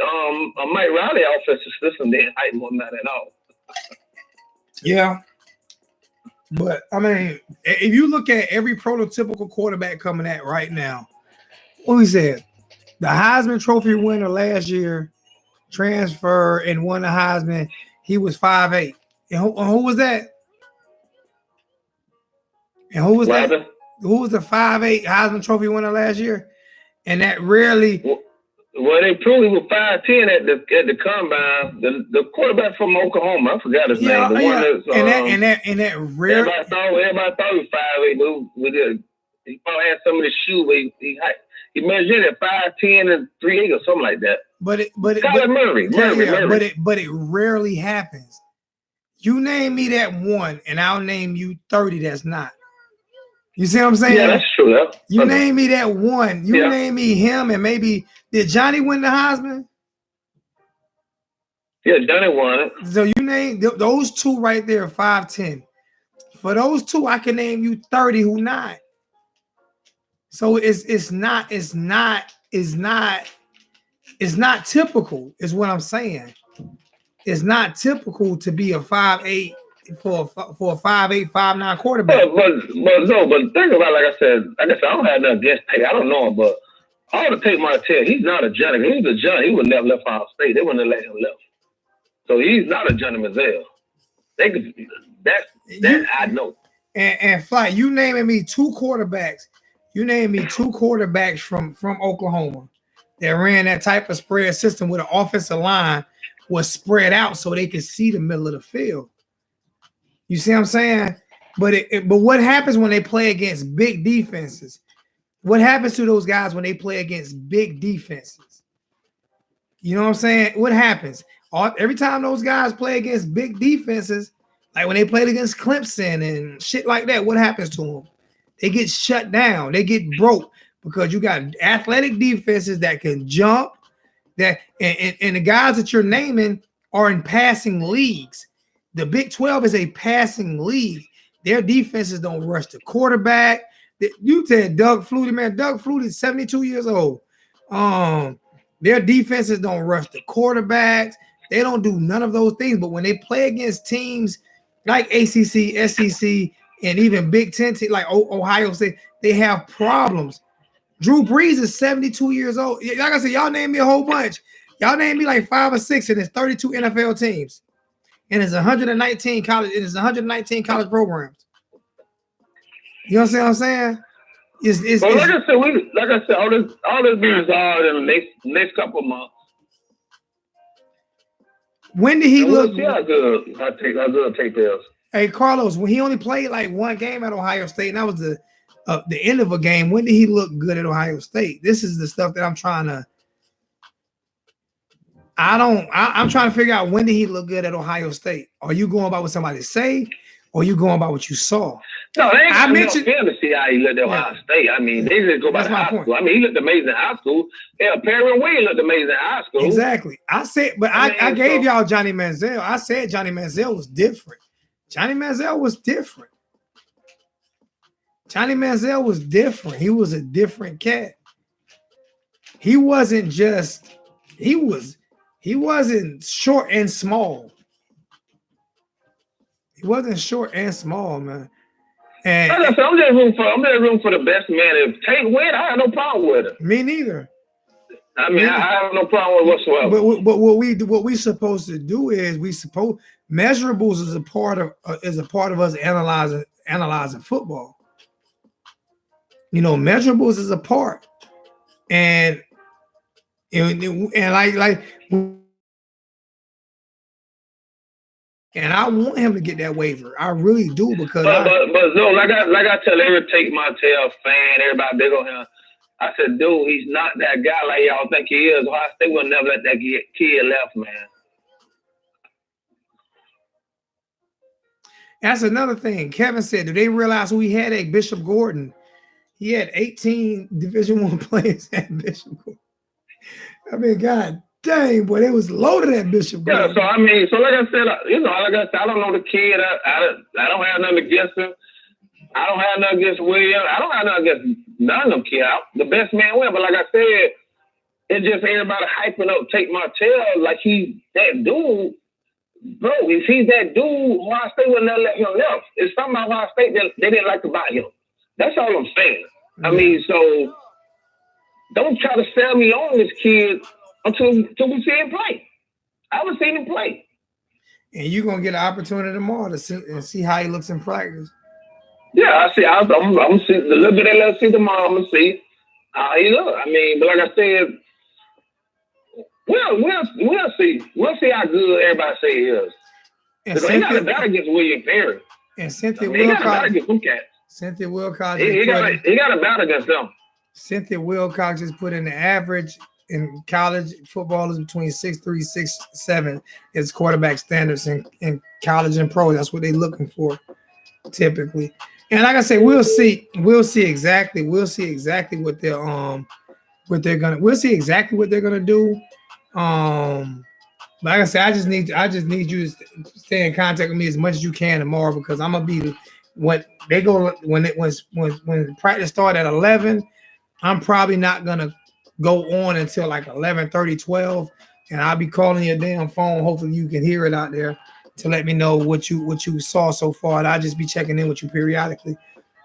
[SPEAKER 2] Riley offensive system, then height won't matter at all.
[SPEAKER 1] Yeah. But I mean, if you look at every prototypical quarterback coming at right now, what we said, the Heisman Trophy winner last year transferred and won the Heisman. He was 5'8". And who was that? And who was that? Who was the 5'8" Heisman Trophy winner last year? And that rarely.
[SPEAKER 2] Well, they proved he was 5'10" at the combine. The quarterback from Oklahoma, I forgot his name. The one
[SPEAKER 1] that rarely.
[SPEAKER 2] Everybody thought he was 5'8", but he probably had some of the shoe, but he measured at 5'10" and 3'8" or something like that. But
[SPEAKER 1] it rarely happens. You name me that one, and I'll name you 30 that's not. You see what I'm saying?
[SPEAKER 2] Yeah, that's true.
[SPEAKER 1] You name me that one. You name me him, and maybe did Johnny win the Heisman?
[SPEAKER 2] Yeah, Johnny won it.
[SPEAKER 1] So you name those two right there, 5'10". For those two, I can name you 30 who not. So it's not typical, is what I'm saying. It's not typical to be a 5'8". For a 5'8", 5'9" quarterback.
[SPEAKER 2] But think about it, like I said, I don't have nothing against Tate. I don't know him, but all the Tate might tell he's not a Johnny. If he was a Johnny, he would never left Ohio State. They wouldn't have let him left. So he's not a Johnny Manziel. That I know.
[SPEAKER 1] And Fly, you naming me two quarterbacks. You named me two quarterbacks from Oklahoma that ran that type of spread system where the offensive line was spread out so they could see the middle of the field. You see what I'm saying? But what happens when they play against big defenses? What happens to those guys when they play against big defenses? You know what I'm saying? What happens? Every time those guys play against big defenses, like when they played against Clemson and shit like that, what happens to them? They get shut down. They get broke because you got athletic defenses that can jump. And the guys that you're naming are in passing leagues. The Big 12 is a passing league. Their defenses don't rush the quarterback. You said Doug Flutie, man. Doug Flutie is 72 years old. Their defenses don't rush the quarterbacks. They don't do none of those things. But when they play against teams like ACC, SEC, and even Big Ten, like Ohio State, they have problems. Drew Brees is 72 years old. Like I said, y'all name me a whole bunch. Y'all name me like 5 or 6, and it's 32 NFL teams, and it's 119 college. It is 119 college programs. You know what I'm saying?
[SPEAKER 2] Well, like I said, all this be resolved in the next couple of months.
[SPEAKER 1] When did he look?
[SPEAKER 2] See how good take this.
[SPEAKER 1] Hey, Carlos, when he only played like one game at Ohio State, and that was the end of a game. When did he look good at Ohio State? This is the stuff that I'm trying to. I'm trying to figure out, when did he look good at Ohio State? Are you going by what somebody say, or are you going by what you saw?
[SPEAKER 2] No, they ain't got no film to see how he looked at Ohio State. I mean, they just go by high school. I mean, he looked amazing in high school. Yeah, Perry Wayne looked amazing in high school.
[SPEAKER 1] Exactly. I said, but I gave y'all Johnny Manziel. I said Johnny Manziel was different. Johnny Manziel was different. Johnny Manziel was different. He was a different cat. He wasn't just, he wasn't short and small. He wasn't short and small, man. And
[SPEAKER 2] I'm just rooting for the best man. If Cade win, I have no problem with it.
[SPEAKER 1] Me neither.
[SPEAKER 2] I mean, I have no problem with whatsoever.
[SPEAKER 1] But what we supposed to do is measurables is a part of us analyzing football. You know, measurables is a part, and like. And I want him to get that waiver. I really do, because
[SPEAKER 2] but no, like I tell every Tate Martell fan, everybody big on him. I said, dude, he's not that guy like y'all think he is. Ohio State will never let that kid left, man.
[SPEAKER 1] That's another thing. Kevin said, do they realize who he had at Bishop Gordon? He had 18 Division I players at Bishop Gordon. I mean, God dang, boy, it was loaded at Bishop Gordon.
[SPEAKER 2] Yeah, so I mean, like I said, I don't know the kid. I don't have nothing against him. I don't have nothing against William. I don't have nothing against none of them kids. The best man win. But like I said, it's just everybody hyping up Tate Martell like he's that dude. Bro, if he's that dude, Ohio State would never let him left. It's something about Ohio State that they didn't like about him. That's all I'm saying. I mean, so don't try to sell me on this kid until we see him play. I haven't seen him play.
[SPEAKER 1] And you're going to get an opportunity tomorrow to see how he looks in practice.
[SPEAKER 2] Yeah, I see. I'm see the little bit that let's see tomorrow. I'm gonna see how he look. I mean, but like I said, we'll see. We'll see how good everybody say he is. And he got a battle against William Perry.
[SPEAKER 1] And Cynthia
[SPEAKER 2] Wilcox. He got a battle against them cats.
[SPEAKER 1] Cynthia Wilcox.
[SPEAKER 2] He got a battle against them.
[SPEAKER 1] Cynthia Wilcox just put in the average in college football is between 6'3", 6'7" is quarterback standards in college and pro. That's what they're looking for typically. And like I say, we'll see exactly what they're gonna do. Like I said, I just need you to stay in contact with me as much as you can tomorrow, because I'm gonna be when practice start at 11. I'm probably not gonna go on until like 11:30, 12, and I'll be calling your damn phone. Hopefully you can hear it out there to let me know what you saw so far, and I'll just be checking in with you periodically.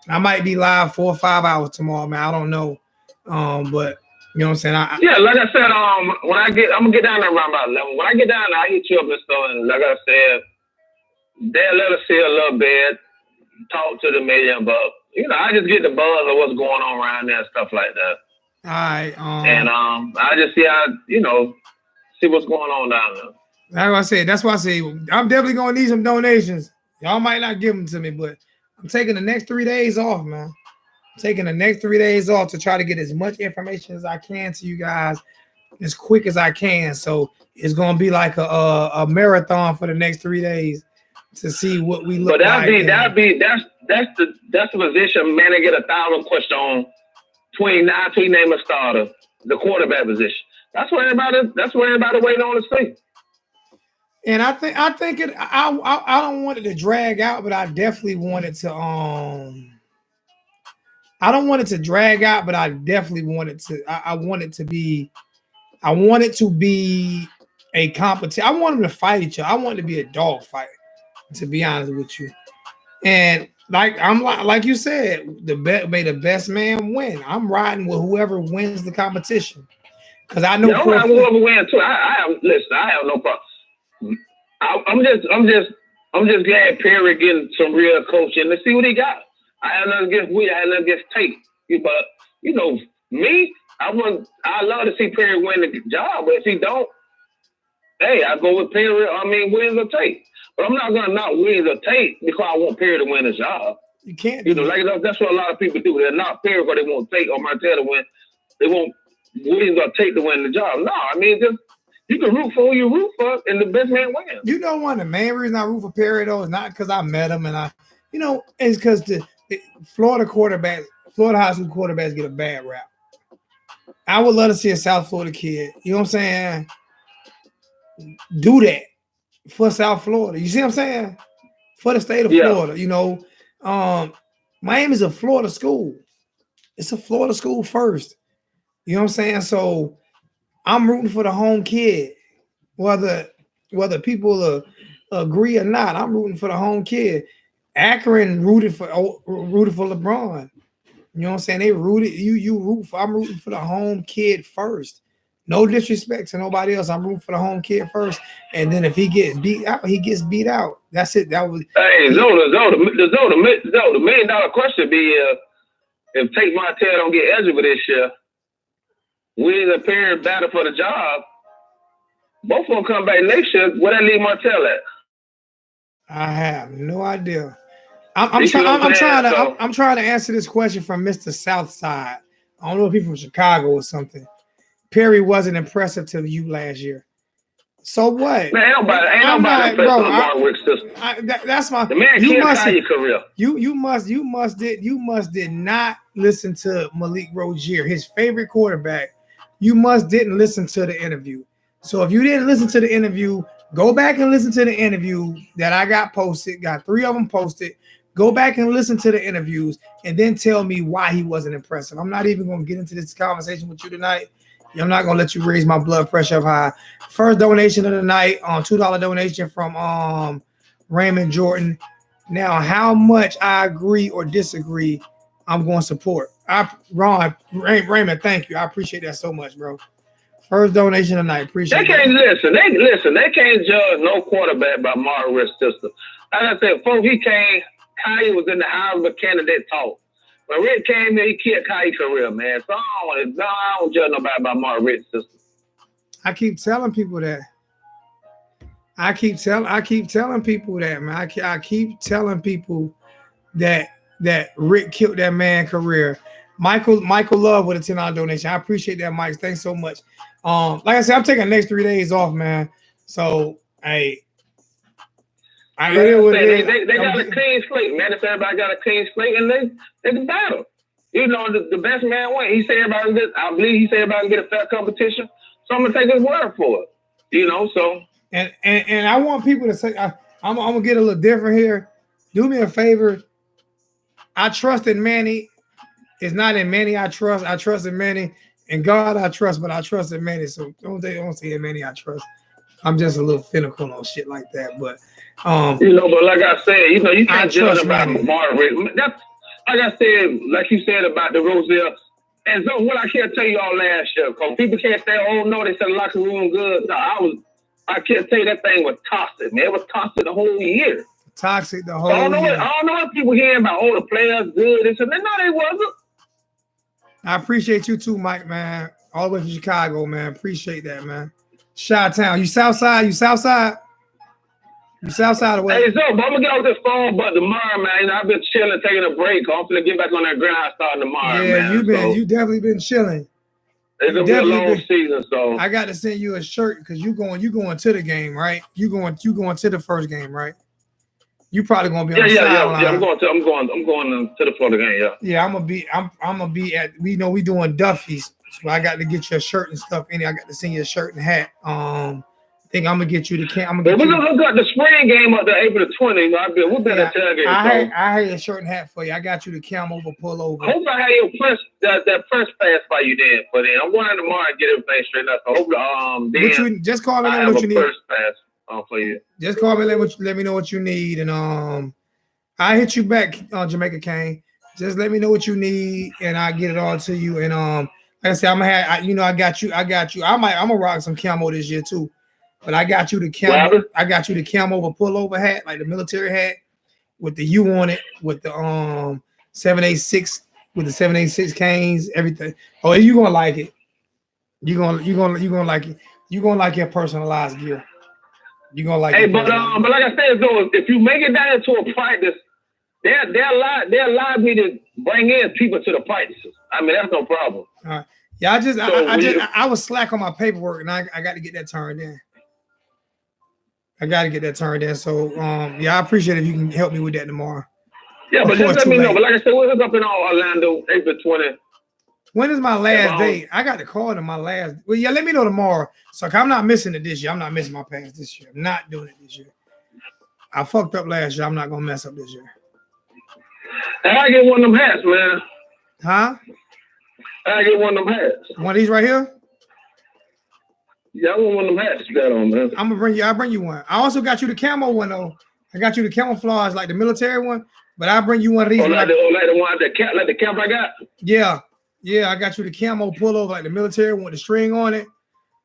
[SPEAKER 1] I might be live 4 or 5 hours tomorrow, man. I don't know, but you know what I'm saying.
[SPEAKER 2] Like I said, I'm gonna get down there around about 11. When I get down there, I hit you up and stuff. And like I said, they'll let us see a little bit, talk to the million, but I just get the buzz of what's going on around there and stuff like that.
[SPEAKER 1] All right.
[SPEAKER 2] And I just see how see what's going on down there.
[SPEAKER 1] That's why I say I'm definitely gonna need some donations. Y'all might not give them to me, but I'm taking the next 3 days off, man. I'm taking the next 3 days off to try to get as much information as I can to you guys as quick as I can. So it's gonna be like a marathon for the next 3 days to see what we look like.
[SPEAKER 2] That's the position, man. They get 1,000 questions on between name a starter, the quarterback position. That's what everybody waiting on to see.
[SPEAKER 1] And I think it. I don't want it to drag out, but I definitely want it to. I don't want it to drag out, but I definitely want it to. I want it to be. I want it to be a competition. I want them to fight each other. I want it to be a dog fight. To be honest with you, and like you said, may the best man win. I'm riding with whoever wins the competition because I know.
[SPEAKER 2] Yeah, I'm riding with whoever wins too. I have no problem. I'm just glad Perry getting some real coaching. Let's see what he got. I have nothing against I have nothing against Tate. But me, I love to see Perry win the job. But if he don't, hey, I go with Perry. Williams or Tate. But I'm not gonna knock Williams or Tate because I want Perry to win the job.
[SPEAKER 1] You can't.
[SPEAKER 2] That's what a lot of people do. They're not Perry because they want Tate or Martell to win. They want Williams or Tate to win the job. No, just you can root for who you root for, and the best man wins. One of the
[SPEAKER 1] main reasons I root for Perry though is not because I met him and it's because the Florida high school quarterbacks get a bad rap. I would love to see a South Florida kid, you know what I'm saying, do that for South Florida. You see what I'm saying? For the state of Florida, Miami's a Florida school. It's a Florida school first. You know what I'm saying? So I'm rooting for the home kid, whether people agree or not. I'm rooting for the home kid. Akron rooted for LeBron. You know what I'm saying? They rooted you root for. I'm rooting for the home kid first. No disrespect to nobody else. I'm rooting for the home kid first. And then if he gets beat out, he gets beat out. That's it. That was.
[SPEAKER 2] Hey, the $1 million question be if Tate Martell don't get eligible this year, we the parent battle for the job. Both of them come back next year. Where that leave Martell at?
[SPEAKER 1] I have no idea. I'm trying to answer this question from Mr. Southside. I don't know if he's from Chicago or something. Perry wasn't impressive to you last year. So what?
[SPEAKER 2] Man, ain't nobody impressed with the Marwick system.
[SPEAKER 1] That's my.
[SPEAKER 2] The man can't tie your career.
[SPEAKER 1] You must did not listen to Malik Rozier, his favorite quarterback. You didn't listen to the interview. So if you didn't listen to the interview, go back and listen to the interview that I got posted. Got 3 of them posted. Go back and listen to the interviews and then tell me why he wasn't impressive. I'm not even going to get into this conversation with you tonight. I'm not going to let you raise my blood pressure up high. First donation of the night, $2 donation from Raymond Jordan. Now, how much I agree or disagree, I'm going to support. Raymond, thank you. I appreciate that so much, bro. First donation tonight. Appreciate
[SPEAKER 2] it. They can't judge no quarterback by Marwick's system. Like I said, before he came, Kai was in the Heisman candidate talk. When Rick came in, he killed Kai's career, man. So I don't judge nobody by Mark Rick's system.
[SPEAKER 1] I keep telling people that. I keep telling people that, man. I keep telling people that Rick killed that man's career. Michael Love with a $10 donation. I appreciate that, Mike. Thanks so much. Like I said, I'm taking the next 3 days off, man. So they got
[SPEAKER 2] a clean slate, man. If everybody got a clean slate, and they can battle. The best man wins. I believe he said everybody get a fair competition. So I'm gonna take his word for it. So
[SPEAKER 1] and I want people to say I'm gonna get a little different here. Do me a favor. I trust in Manny. It's not in Manny I trust. I trust in Manny. And God I trust, but I trust in Manny. So don't say in Manny I trust. I'm just a little finical on shit like that, but.
[SPEAKER 2] But like I said, you can't judge about Marwick. That's like I said, like you said about the Roselle. And so what I can't tell you all last year, because people can't say, oh no, they said the locker room good. No, I can't tell you that thing was toxic, man. It was toxic the whole year.
[SPEAKER 1] Toxic the whole year.
[SPEAKER 2] I don't know what people hearing about, oh, the players good. They said, no, they wasn't.
[SPEAKER 1] I appreciate you too, Mike, man. All the way from Chicago, man. Appreciate that, man. Chi-Town. You Southside? You Southside of the way.
[SPEAKER 2] Hey, so I'm gonna get off this phone, but tomorrow, man, I've been chilling, taking a break. I'm gonna get back on that grind starting tomorrow.
[SPEAKER 1] Yeah,
[SPEAKER 2] man.
[SPEAKER 1] You definitely been chilling.
[SPEAKER 2] It's gonna be a long season, so
[SPEAKER 1] I got to send you a shirt because you going to the game, right? You going to the first game, right? You probably gonna be on the sideline.
[SPEAKER 2] Yeah. I'm going to the Florida game. Yeah.
[SPEAKER 1] Yeah, I'm gonna be at. We doing Duffy's, so I got to get your shirt and stuff. I got to send you a shirt and hat. think I'm gonna get you the cam. I'm
[SPEAKER 2] But
[SPEAKER 1] gonna
[SPEAKER 2] we're
[SPEAKER 1] get you.
[SPEAKER 2] gonna look at the spring game up there, April the 20th. We've been at tailgate.
[SPEAKER 1] I had a shirt and hat for you. I got you the cam over pullover.
[SPEAKER 2] Hope I have your that press pass by you then. But then I'm going tomorrow and get everything straightened up. So hopefully,
[SPEAKER 1] just call me and let me
[SPEAKER 2] I
[SPEAKER 1] know
[SPEAKER 2] have
[SPEAKER 1] what
[SPEAKER 2] a
[SPEAKER 1] you need.
[SPEAKER 2] first pass for you.
[SPEAKER 1] Just call me and let me know what you need, and I hit you back on Jamaica Kane. Just let me know what you need, and I get it all to you. And like I said, I'm gonna have, I got you. I'm gonna rock some camo this year too. But I got you the camo. I got you the camo pullover hat, like the military hat, with the U on it, with the 786, with the 786 canes, everything. Oh, you gonna like it. You gonna like it. You gonna like your personalized gear. You gonna like it.
[SPEAKER 2] Hey, but like I said though, if you make it down to a practice, they'll allow me to bring in people to the practices. I mean, that's no problem.
[SPEAKER 1] All right. Yeah, I was slack on my paperwork, and I got to get that turned in. So yeah, I appreciate it if you can help me with that tomorrow.
[SPEAKER 2] Yeah, but just let me know. But like I said, we're up in Orlando, April 20th.
[SPEAKER 1] When is my last day? I got to call them my last. Well, yeah, let me know tomorrow. So I'm not missing it this year. I'm not missing my pass this year. I'm not doing it this year. I fucked up last year. I'm not gonna mess up this year.
[SPEAKER 2] And I get one of them hats, man.
[SPEAKER 1] Huh?
[SPEAKER 2] I get one of them hats.
[SPEAKER 1] One of these right here?
[SPEAKER 2] Yeah, I want one of them hats you got on, man.
[SPEAKER 1] I'll bring you one. I also got you the camo one though. I got you the camouflage, like the military one, but I'll bring you one of these.
[SPEAKER 2] Like the cap I got?
[SPEAKER 1] Yeah. Yeah, I got you the camo pullover, like the military one with the string on it,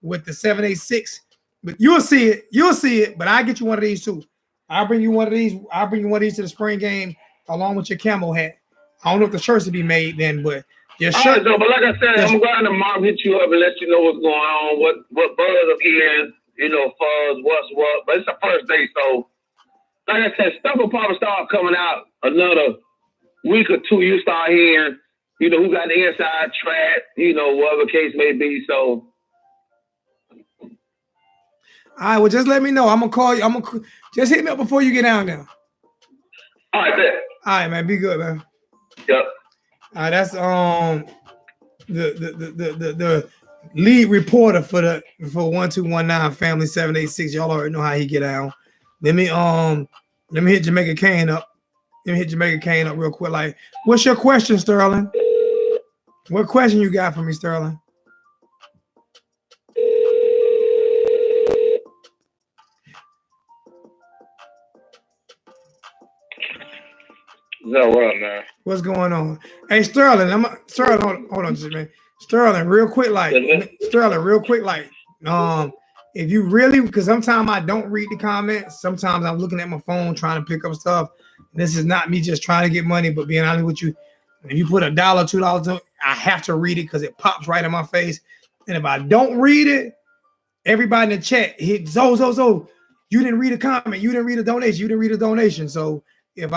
[SPEAKER 1] with the 786. But you'll see it, but I'll get you one of these too. I'll bring you one of these to the spring game along with your camo hat. I don't know if the shirts will be made then, but your shirt.
[SPEAKER 2] Right, but like I said, I'm going to mom hit you up and let you know what's going on, what buzz I'm hearing, fuzz, what's what. But it's the first day, so like I said, stuff will probably start coming out another week or two. You start hearing, who got the inside track, whatever case may be. So.
[SPEAKER 1] All right, well, just let me know. I'm gonna call you. Just hit me up before you get down there.
[SPEAKER 2] All right, bet.
[SPEAKER 1] All right, man. Be good, man.
[SPEAKER 2] Yep.
[SPEAKER 1] All right, that's the lead reporter for 1219 Family 786. Y'all already know how he get out. Let me hit Jamaica Kane up. Real quick. Like, what's your question, Sterling? What question you got for me, Sterling?
[SPEAKER 2] No, what up, man?
[SPEAKER 1] What's going on? Hey, Sterling, hold on just a minute. Sterling, real quick, if you really, because sometimes I don't read the comments. Sometimes I'm looking at my phone trying to pick up stuff. This is not me just trying to get money, but being honest with you, if you put $1, $2, I have to read it because it pops right in my face. And if I don't read it, everybody in the chat hit Zo. You didn't read a comment. You didn't read a donation. So if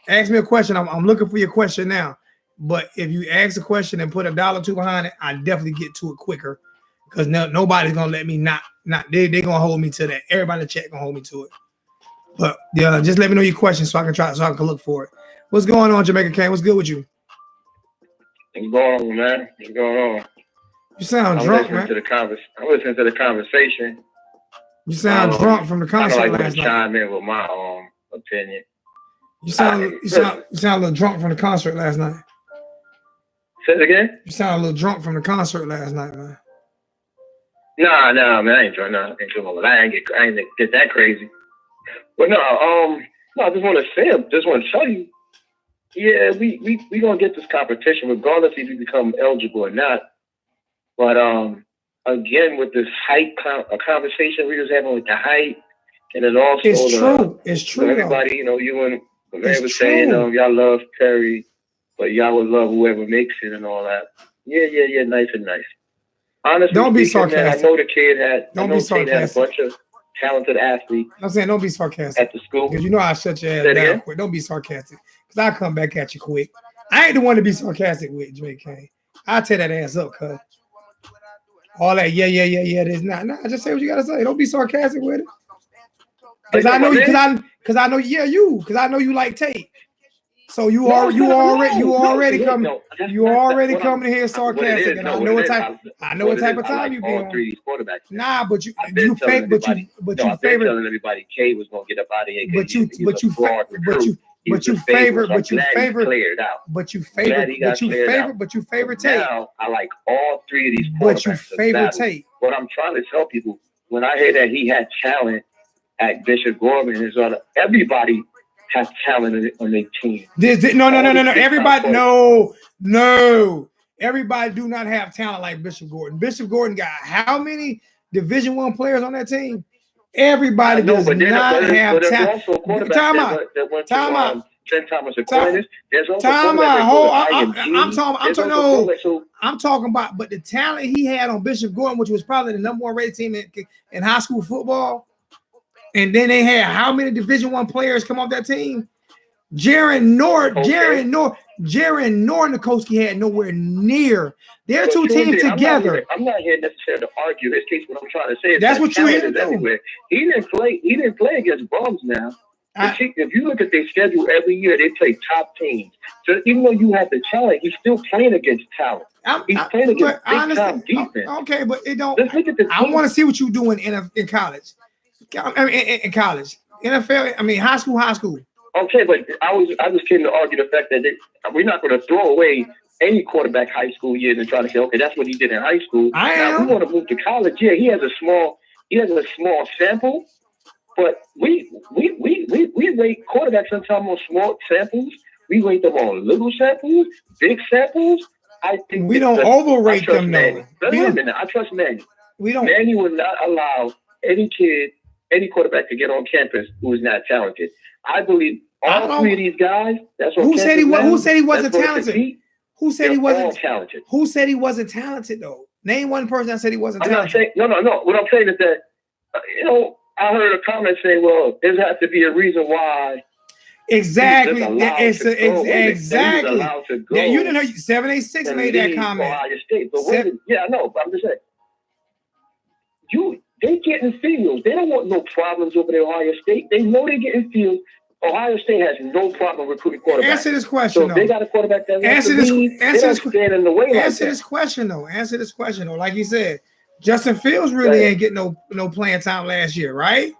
[SPEAKER 1] ask me a question, I'm looking for your question now. But if you ask a question and put $1 or $2 behind it, I definitely get to it quicker because nobody's gonna let me not. They're gonna hold me to that. Everybody in the chat gonna hold me to it. But yeah, just let me know your question so I can look for it. What's going on, Jamaica Kane? What's good with you?
[SPEAKER 2] What's going on, man? What's going on?
[SPEAKER 1] You sound drunk, man.
[SPEAKER 2] I'm listening to the conversation.
[SPEAKER 1] You sound drunk from the concert last night.
[SPEAKER 2] Chime in with my opinion.
[SPEAKER 1] You sound a little drunk from the concert last night.
[SPEAKER 2] Say it again?
[SPEAKER 1] You sound a little drunk from the concert last night, man.
[SPEAKER 2] Nah, man, I ain't drunk. No, I ain't drunk. I ain't get that crazy. But no, I just want to tell you, yeah, we gonna get this competition regardless if you become eligible or not. But again, with this height conversation we was having with the height, and then also
[SPEAKER 1] it's true.
[SPEAKER 2] Everybody, you and Ray was saying, y'all love Curry, but y'all would love whoever makes it and all that. Yeah, nice and nice. Honestly,
[SPEAKER 1] don't be sarcastic.
[SPEAKER 2] Man, I know the kid had.
[SPEAKER 1] Don't be sarcastic.
[SPEAKER 2] Had a bunch of talented athletes.
[SPEAKER 1] I'm saying don't be sarcastic
[SPEAKER 2] at the school
[SPEAKER 1] because I shut your ass down quick. Don't be sarcastic because I'll come back at you quick. I ain't the one to be sarcastic with, Jamaica Kane. I'll tear that ass up, cuz. All that, yeah. There's not. Nah, just say what you gotta say. Don't be sarcastic with it. Because I know you. Because I know you like Tate. So you
[SPEAKER 2] No,
[SPEAKER 1] are
[SPEAKER 2] it's
[SPEAKER 1] you
[SPEAKER 2] not.
[SPEAKER 1] already
[SPEAKER 2] No,
[SPEAKER 1] coming
[SPEAKER 2] no, that's
[SPEAKER 1] you
[SPEAKER 2] not
[SPEAKER 1] already
[SPEAKER 2] what I'm.
[SPEAKER 1] coming here
[SPEAKER 2] What it
[SPEAKER 1] sarcastic,
[SPEAKER 2] is,
[SPEAKER 1] and
[SPEAKER 2] no,
[SPEAKER 1] I
[SPEAKER 2] what
[SPEAKER 1] know
[SPEAKER 2] it
[SPEAKER 1] what
[SPEAKER 2] is,
[SPEAKER 1] type
[SPEAKER 2] what it
[SPEAKER 1] of
[SPEAKER 2] is. I
[SPEAKER 1] time
[SPEAKER 2] like
[SPEAKER 1] you be
[SPEAKER 2] all
[SPEAKER 1] on.
[SPEAKER 2] three of these quarterbacks.
[SPEAKER 1] Nah, but
[SPEAKER 2] I've been telling everybody.
[SPEAKER 1] but
[SPEAKER 2] No,
[SPEAKER 1] you
[SPEAKER 2] I've been
[SPEAKER 1] favor
[SPEAKER 2] telling everybody Cade was gonna get up out of here because
[SPEAKER 1] but you
[SPEAKER 2] he's a fraud recruit. He was
[SPEAKER 1] but you
[SPEAKER 2] a favorite.
[SPEAKER 1] favor
[SPEAKER 2] So I'm
[SPEAKER 1] but you
[SPEAKER 2] glad he
[SPEAKER 1] favor
[SPEAKER 2] cleared out.
[SPEAKER 1] but you
[SPEAKER 2] I'm
[SPEAKER 1] favor
[SPEAKER 2] glad he got cleared out.
[SPEAKER 1] but you favor
[SPEAKER 2] But
[SPEAKER 1] Tate.
[SPEAKER 2] now I like all three of these
[SPEAKER 1] But you
[SPEAKER 2] quarterbacks to
[SPEAKER 1] favor
[SPEAKER 2] battle.
[SPEAKER 1] Tate.
[SPEAKER 2] What I'm trying to tell people, when I hear that he had talent at Bishop Gorman and his other, everybody has talent on their team.
[SPEAKER 1] No. Everybody, no. Everybody do not have talent like Bishop Gordon. Bishop Gordon got how many Division I players on that team? Everybody does not have talent.
[SPEAKER 2] Also quarterbacks
[SPEAKER 1] Time out.
[SPEAKER 2] that went
[SPEAKER 1] Time
[SPEAKER 2] to
[SPEAKER 1] out.
[SPEAKER 2] St. Thomas Aquinas. There's also
[SPEAKER 1] Time
[SPEAKER 2] quarterbacks
[SPEAKER 1] out.
[SPEAKER 2] that
[SPEAKER 1] I'm talking about, but the talent he had on Bishop Gordon, which was probably the number one rated team in high school football, and then they had how many Division I players come off that team? Jaron North and Nikoski had nowhere near. They're two teams together.
[SPEAKER 2] I'm not here necessarily to argue his case. What I'm trying to say is
[SPEAKER 1] that's what you're here to do.
[SPEAKER 2] Everywhere. He didn't play against bums now. If you look at their schedule every year, they play top teams. So even though you have the talent, he's still playing against talent. He's playing against big time defense.
[SPEAKER 1] Okay, but it don't.
[SPEAKER 2] Let's look at the
[SPEAKER 1] I want to see what you do in college. In college, NFL. I mean, high school.
[SPEAKER 2] Okay, but I just came to argue the fact that we're not going to throw away any quarterback high school years and try to say, okay, that's what he did in high school. Now we want to move to college. Yeah, he has a small sample, but we rate quarterbacks sometimes on small samples. We rate them on little samples, big samples. I think
[SPEAKER 1] we don't overrate them though.
[SPEAKER 2] Wait a minute, I trust Manny.
[SPEAKER 1] We don't.
[SPEAKER 2] Manny would not allow any quarterback to get on campus who is not talented. I believe all three of these guys. That's what.
[SPEAKER 1] Who said he wasn't talented? Who said he wasn't
[SPEAKER 2] talented?
[SPEAKER 1] Who said he wasn't talented though? Name one person that said he wasn't talented.
[SPEAKER 2] I'm not saying no. What I'm saying is that I heard a comment saying, "Well, there has to be a reason why."
[SPEAKER 1] Exactly.
[SPEAKER 2] Exactly.
[SPEAKER 1] Yeah, you didn't know 786 made that comment.
[SPEAKER 2] Ohio State, but I know. But I'm just saying, they getting fields. They don't want no problems over there, Ohio State. They know they're getting fields. Ohio State has no problem recruiting quarterbacks.
[SPEAKER 1] Answer this question.
[SPEAKER 2] So if they got a quarterback that
[SPEAKER 1] answer this question though. Like you said, Justin Fields really ain't getting no playing time last year, right?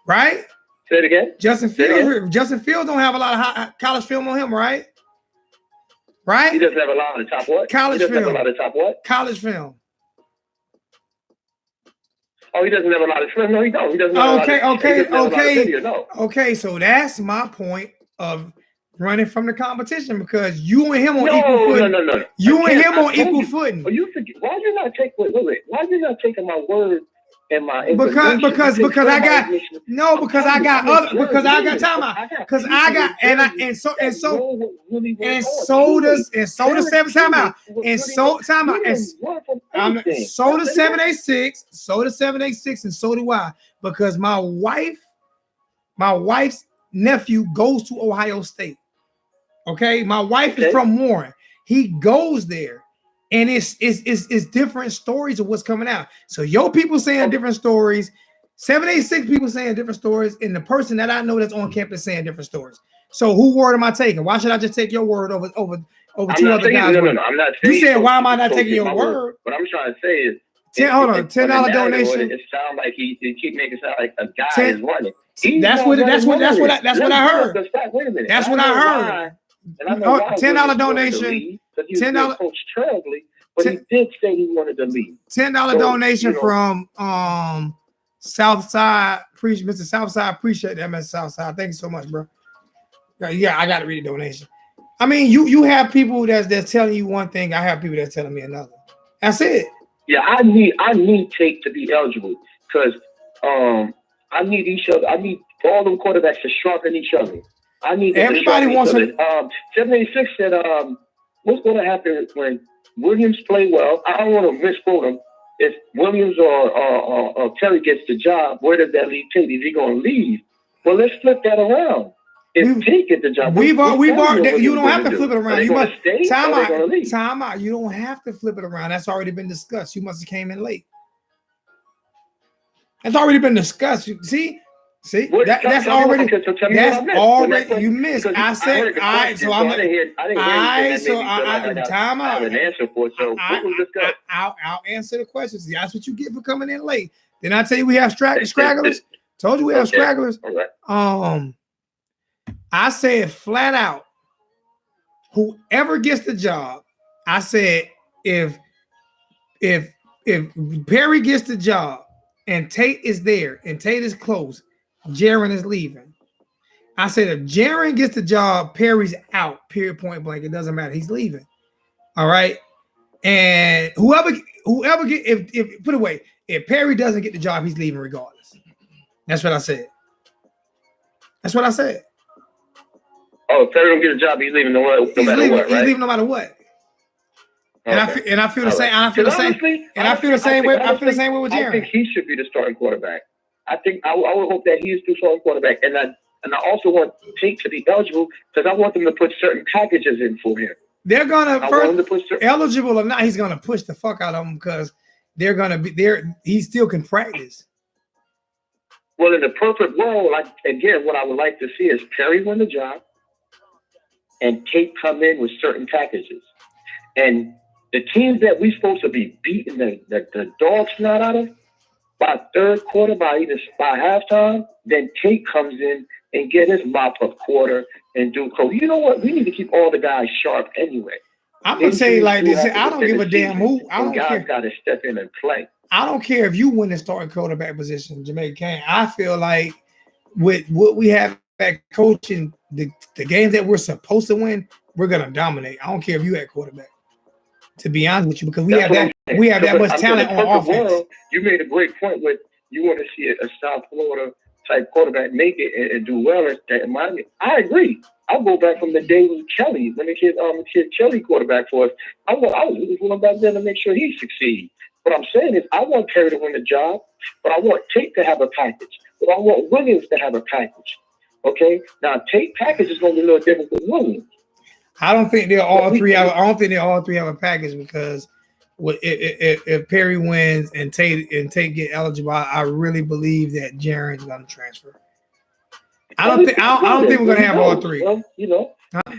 [SPEAKER 1] Right?
[SPEAKER 2] Say it again.
[SPEAKER 1] Justin Fields don't have a lot of college film on him, right? Right?
[SPEAKER 2] He doesn't have a lot of the top what?
[SPEAKER 1] College film.
[SPEAKER 2] Have a lot of top what?
[SPEAKER 1] College film.
[SPEAKER 2] Oh, he doesn't have a lot of film. No, he don't. He doesn't have a lot of video, no.
[SPEAKER 1] Okay, so that's my point of running from the competition because you and him on equal footing.
[SPEAKER 2] No.
[SPEAKER 1] You and him on equal footing.
[SPEAKER 2] Oh, you forget. Why you not take wait? Why you not taking my word and my
[SPEAKER 1] because I got so does 786 and so do I because my wife's nephew goes to Ohio State. Okay, my wife is from Warren. He goes there. And it's different stories of what's coming out. So your people saying different stories, 786 people saying different stories, and the person that I know that's on campus saying different stories. So who word am I taking? Why should I just take your word over two other guys?
[SPEAKER 2] No, I'm not saying.
[SPEAKER 1] You said why am I not taking your word?
[SPEAKER 2] What I'm trying to say is
[SPEAKER 1] $10 donation.
[SPEAKER 2] It sounds like he keep making it sound like a guy is running.
[SPEAKER 1] That's what I heard.
[SPEAKER 2] Wait a minute.
[SPEAKER 1] That's what I heard. $10 donation.
[SPEAKER 2] $10 coach terribly, but he did say he wanted to leave.
[SPEAKER 1] $10 donation from Southside. Mr. Southside, appreciate that, Mr. Southside. Thank you so much, bro. Yeah, I got to read the donation. I mean, you have people that's telling you one thing. I have people that's telling me another. That's it.
[SPEAKER 2] Yeah, I need Tate to be eligible because I need each other. I need all them quarterbacks to sharpen each other. I need
[SPEAKER 1] everybody wants to.
[SPEAKER 2] 786 said, what's going to happen when Williams play well? I don't want to misquote him. If Williams or Terry gets the job, where does that leave Tate? Is he going to leave? Well, let's flip that around. If Tate gets the job,
[SPEAKER 1] we've already. You don't have to flip it around. You must
[SPEAKER 2] time
[SPEAKER 1] out. You don't have to flip it around. That's already been discussed. You must have came in late. That's already been discussed. You see, See,
[SPEAKER 2] What,
[SPEAKER 1] that's
[SPEAKER 2] tell me
[SPEAKER 1] already
[SPEAKER 2] what, so tell me
[SPEAKER 1] that's
[SPEAKER 2] what I missed.
[SPEAKER 1] already you missed.
[SPEAKER 2] Because
[SPEAKER 1] I
[SPEAKER 2] I
[SPEAKER 1] said
[SPEAKER 2] heard the
[SPEAKER 1] all right,
[SPEAKER 2] question,
[SPEAKER 1] so I'm
[SPEAKER 2] I didn't hear anything that made me feel like
[SPEAKER 1] time
[SPEAKER 2] I have
[SPEAKER 1] out.
[SPEAKER 2] an answer for it. So what was discussed?
[SPEAKER 1] I'll answer the questions. See, that's what you get for coming in late. Then I tell you we have stragglers. Told you we have stragglers.
[SPEAKER 2] All right.
[SPEAKER 1] I said flat out, whoever gets the job, I said if Perry gets the job and Tate is there and Tate is close, Jaren is leaving. I said if Jaren gets the job, Perry's out. Period. Point blank. It doesn't matter. He's leaving. All right. And whoever get if put away, if Perry doesn't get the job, he's leaving regardless. That's what I said. That's what I said.
[SPEAKER 2] Oh, if Perry don't get a job, he's leaving no matter what, right?
[SPEAKER 1] He's leaving no matter what. And I feel the same. And I feel the same.
[SPEAKER 2] Honestly,
[SPEAKER 1] and I feel the same way. I feel the same way with Jaren.
[SPEAKER 2] I think he should be the starting quarterback. I think I would hope that he is the starting quarterback, and I also want Tate to be eligible because I want them to put certain packages in for him.
[SPEAKER 1] They're gonna eligible or not. He's gonna push the fuck out of them because they're gonna be there. He still can practice.
[SPEAKER 2] Well, in the perfect world, again, what I would like to see is Perry win the job, and Tate come in with certain packages, and the teams that we're supposed to be beating the dog snot out of by third quarter, by halftime, then Tate comes in and get his mop up quarter and do coach. You know what? We need to keep all the guys sharp anyway.
[SPEAKER 1] I'm gonna say like this. I don't give a damn who. I don't
[SPEAKER 2] guys
[SPEAKER 1] care.
[SPEAKER 2] Got to step in and play.
[SPEAKER 1] I don't care if you win the starting quarterback position, Jamaica Kane. I feel like with what we have at coaching, the games that we're supposed to win, we're gonna dominate. I don't care if you at quarterback. To be honest with you, because we have that much talent on offense.
[SPEAKER 2] World, you made a great point with you want to see a South Florida type quarterback make it and do well at Miami. I agree. I'll go back from the day with Kelly when the kid Kelly quarterback for us. I was going back there to make sure he succeeds. What I'm saying is I want Perry to win the job, but I want Tate to have a package. But I want Williams to have a package. Okay? Now Tate package is going to be a little different than Williams.
[SPEAKER 1] I don't think they're all three have a package because if Perry wins and Tate get eligible, I really believe that Jaren's going to transfer. I don't think we're going to have all three.
[SPEAKER 2] Well,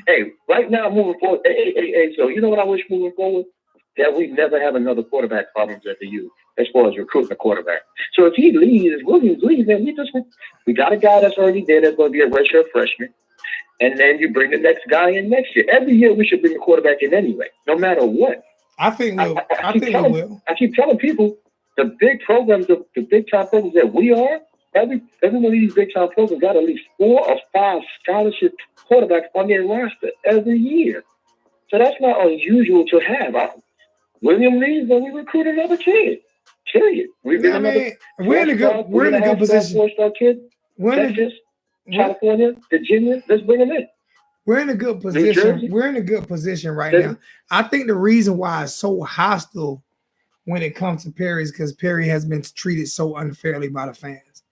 [SPEAKER 2] hey, right now moving forward. Hey, so you know what I wish moving forward? That we never have another quarterback problems at the U as far as recruiting a quarterback. So if he leaves, Williams leaves, then we got a guy that's already there that's going to be a redshirt freshman. And then you bring the next guy in next year. Every year we should bring a quarterback in anyway, no matter what.
[SPEAKER 1] I think we will.
[SPEAKER 2] I keep telling people the big programs, the big time programs that we are, every one of these big time programs got at least 4 or 5 scholarship quarterbacks on their roster every year. So that's not unusual to have. William leaves, then we recruit another kid. Period. We're in a good position. 4-star kid. Texas, California, Virginia, let's bring them in.
[SPEAKER 1] We're in a good position. We're in a good position right now. I think the reason why it's so hostile when it comes to Perry is because Perry has been treated so unfairly by the fans.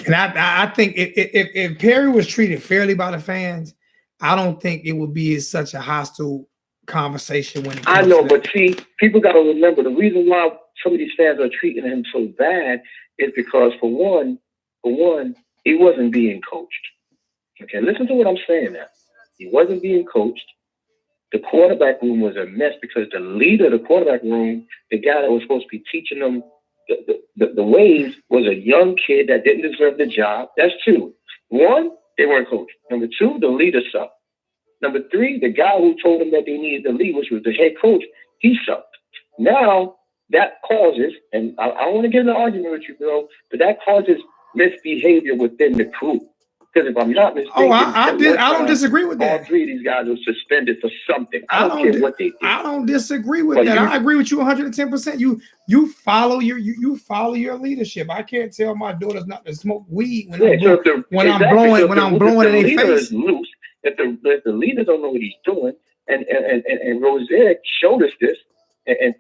[SPEAKER 1] And I think if Perry was treated fairly by the fans, I don't think it would be such a hostile conversation when it comes
[SPEAKER 2] I know,
[SPEAKER 1] to
[SPEAKER 2] but see, people got to remember the reason why some of these fans are treating him so bad is because for one, he wasn't being coached. Okay, listen to what I'm saying now. He wasn't being coached. The quarterback room was a mess because the leader of the quarterback room, the guy that was supposed to be teaching them the ways, was a young kid that didn't deserve the job. That's 2. 1, they weren't coached. Number 2, the leader sucked. Number 3, the guy who told them that they needed to lead, which was the head coach, he sucked. Now, that causes, and I don't want to get in an argument with you, bro, but that causes misbehavior within the crew. Because if I'm not mistaken,
[SPEAKER 1] I don't disagree with that.
[SPEAKER 2] All 3 of these guys were suspended for something. I don't care what they did.
[SPEAKER 1] I don't disagree with that. I agree with you 110%. You follow your leadership. I can't tell my daughters not to smoke weed when I'm blowing in their face.
[SPEAKER 2] Loose, if the leader don't know what he's doing, and Rozier showed us this and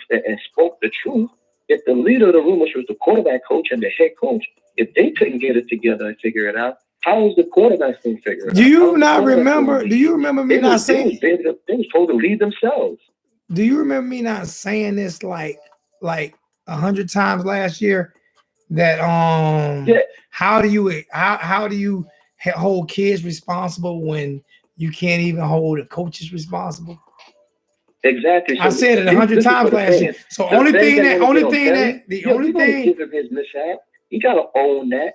[SPEAKER 2] spoke the truth. If the leader of the room, which was the quarterback coach and the head coach, if they couldn't get it together and figure it out, how was the quarterback going to figure it out? Do you
[SPEAKER 1] remember me not saying?
[SPEAKER 2] They were told to lead themselves.
[SPEAKER 1] Do you remember me not saying this like 100 times last year? that
[SPEAKER 2] Yeah,
[SPEAKER 1] how do you hold kids responsible when you can't even hold the coaches responsible?
[SPEAKER 2] exactly.
[SPEAKER 1] I
[SPEAKER 2] So
[SPEAKER 1] said it a hundred
[SPEAKER 2] listen, for
[SPEAKER 1] times
[SPEAKER 2] the
[SPEAKER 1] last year.
[SPEAKER 2] fans,
[SPEAKER 1] So
[SPEAKER 2] the fans that want to get
[SPEAKER 1] only
[SPEAKER 2] on
[SPEAKER 1] thing
[SPEAKER 2] Terry,
[SPEAKER 1] that the
[SPEAKER 2] yeah,
[SPEAKER 1] only
[SPEAKER 2] we're going to
[SPEAKER 1] thing
[SPEAKER 2] give him his mishap. You got to own that.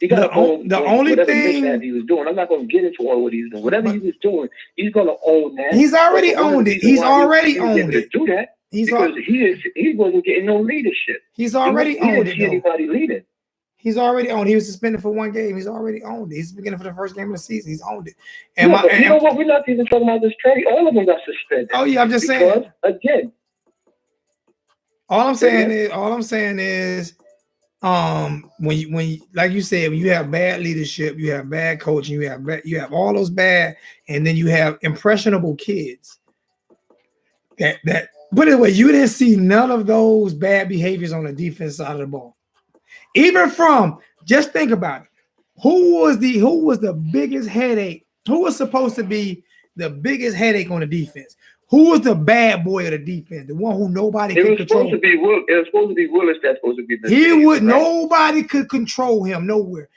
[SPEAKER 2] You got to own
[SPEAKER 1] the only
[SPEAKER 2] whatever mishap
[SPEAKER 1] thing,
[SPEAKER 2] he was doing. I'm not going to get into all what he's doing. Whatever he
[SPEAKER 1] but
[SPEAKER 2] was doing, he's going to own that.
[SPEAKER 1] he's
[SPEAKER 2] But
[SPEAKER 1] already
[SPEAKER 2] for one of
[SPEAKER 1] owned
[SPEAKER 2] the
[SPEAKER 1] it.
[SPEAKER 2] reasons
[SPEAKER 1] He's
[SPEAKER 2] why
[SPEAKER 1] already
[SPEAKER 2] he was able
[SPEAKER 1] owned
[SPEAKER 2] to
[SPEAKER 1] it.
[SPEAKER 2] do that,
[SPEAKER 1] He's
[SPEAKER 2] because he wasn't getting no leadership.
[SPEAKER 1] he's already
[SPEAKER 2] He
[SPEAKER 1] owned
[SPEAKER 2] didn't
[SPEAKER 1] it
[SPEAKER 2] see
[SPEAKER 1] though.
[SPEAKER 2] anybody leading.
[SPEAKER 1] He's already owned. He was suspended for one game. He's already owned it. He's beginning for the first game of the season. He's owned it. And
[SPEAKER 2] Yeah, but you know what? We're not even talking about this trade. All of them got suspended.
[SPEAKER 1] Oh yeah, I'm just
[SPEAKER 2] because,
[SPEAKER 1] saying.
[SPEAKER 2] Again,
[SPEAKER 1] all I'm saying is, when you like you said, when you have bad leadership, you have bad coaching, you have all those bad, and then you have impressionable kids. That put it away. You didn't see none of those bad behaviors on the defense side of the ball. Even from, just think about it. Who was the biggest headache? Who was supposed to be the biggest headache on the defense? Who was the bad boy of the defense? The one who nobody could control.
[SPEAKER 2] It was supposed to be Willis. That's supposed to be the
[SPEAKER 1] nobody could control him nowhere.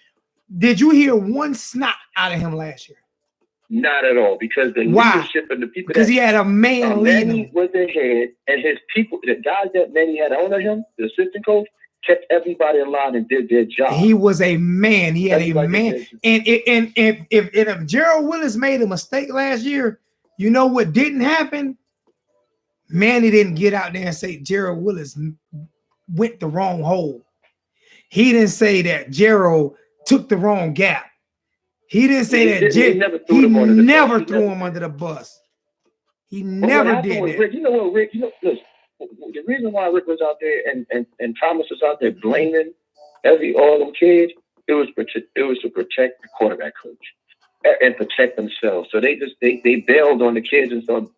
[SPEAKER 1] Did you hear one snot out of him last year?
[SPEAKER 2] Not at all, because the leadership and the people
[SPEAKER 1] because he had a man leading
[SPEAKER 2] Manny was the head, and his people, the guys that Manny had under him, the assistant coach, kept everybody in line and did their job.
[SPEAKER 1] He was a man. He had a man. And if Gerald Willis made a mistake last year, you know what didn't happen? Manny didn't get out there and say Gerald Willis went the wrong hole. He didn't say that Gerald took the wrong gap. He didn't say that. He never threw him under the bus. He never did that.
[SPEAKER 2] Rick, you know what, Rick? Listen, the reason why Rick was out there and Thomas was out there blaming all them kids, it was to protect the quarterback coach and protect themselves. So they bailed on the kids and started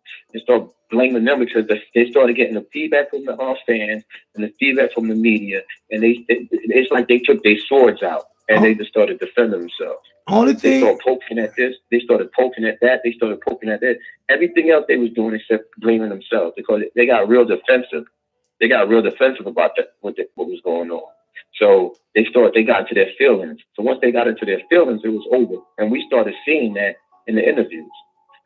[SPEAKER 2] blaming them, because they started getting the feedback from the fans and the feedback from the media, and it's like they took their swords out and they just started defending themselves. They started poking at this. They started poking at that. They started poking at that. Everything else they was doing except blaming themselves, because they got real defensive. They got real defensive about that, what was going on. So they got into their feelings. So once they got into their feelings, it was over. And we started seeing that in the interviews.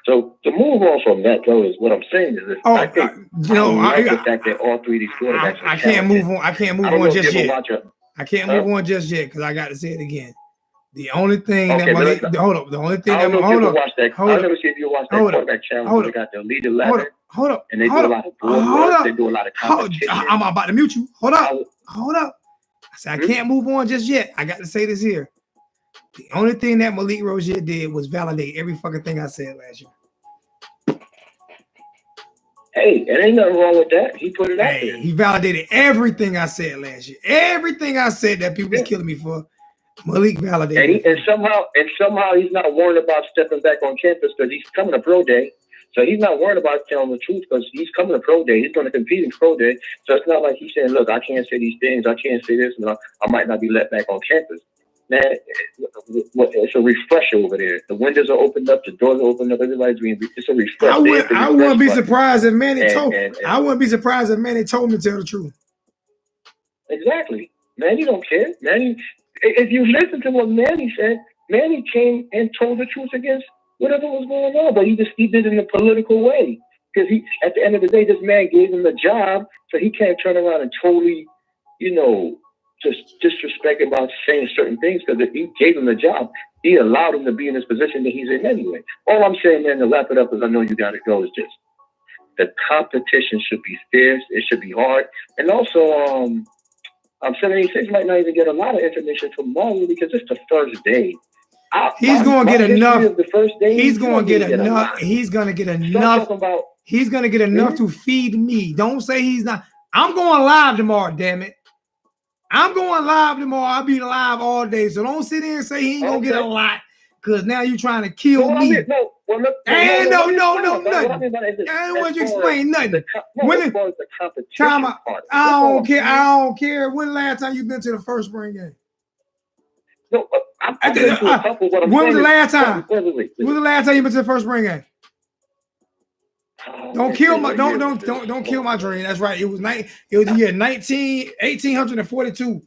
[SPEAKER 2] So to move on from that, though, is what I'm saying is I think the fact that all three of these quarterbacks
[SPEAKER 1] I can't move on. I can't move on just yet. I can't move on just yet because I got to say it again. The only thing that hold up. The only thing that hold up.
[SPEAKER 2] I'll never see if you watch that quarterback challenge. They got the leader ladder.
[SPEAKER 1] Hold up.
[SPEAKER 2] And they do a lot of board. They do a lot of competition.
[SPEAKER 1] I'm about to mute you. Hold up. I said I can't move on just yet. I got to say this here. The only thing that Malik Rozier did was validate every fucking thing I said last year.
[SPEAKER 2] Hey, there ain't nothing wrong with that. He put it out there.
[SPEAKER 1] He validated everything I said last year. Everything I said that people was killing me for. Malik validated.
[SPEAKER 2] And somehow he's not worried about stepping back on campus because he's coming to pro day. So he's not worried about telling the truth because he's coming to pro day. He's going to compete in pro day. So it's not like he's saying, look, I can't say these things. I can't say this. And I might not be let back on campus. Man, it's a refresher over there. The windows are opened up. The doors are opened up. Everybody's being. It's a refresher.
[SPEAKER 1] I wouldn't be surprised if Manny told. I wouldn't be surprised if Manny told me to tell the truth.
[SPEAKER 2] Exactly. Manny don't care. Manny. If you listen to what Manny said, Manny came and told the truth against whatever was going on, but he did it in a political way. Because at the end of the day, this man gave him the job, so he can't turn around and totally, just disrespect him about saying certain things. Because if he gave him the job, he allowed him to be in this position that he's in anyway. All I'm saying, man, to wrap it up, because I know you got to go, is just the competition should be fierce. It should be hard, and also, 76 might not even get a lot of information tomorrow because it's the first day.
[SPEAKER 1] He's going to get enough.
[SPEAKER 2] The first day,
[SPEAKER 1] he's going to get enough. He's going to get enough. He's going to get enough to feed me. Don't say he's not. I'm going live tomorrow, damn it. I'm going live tomorrow. I'll be live all day. So don't sit there and say he ain't going to get a lot because now you're trying to kill me. No, nothing. I don't want you to explain nothing. I don't care. When the last time you been to the first spring game?
[SPEAKER 2] No, when
[SPEAKER 1] was the last time? When was the last time you been to the first spring game? Don't kill my dream. That's right. It was the year 1842.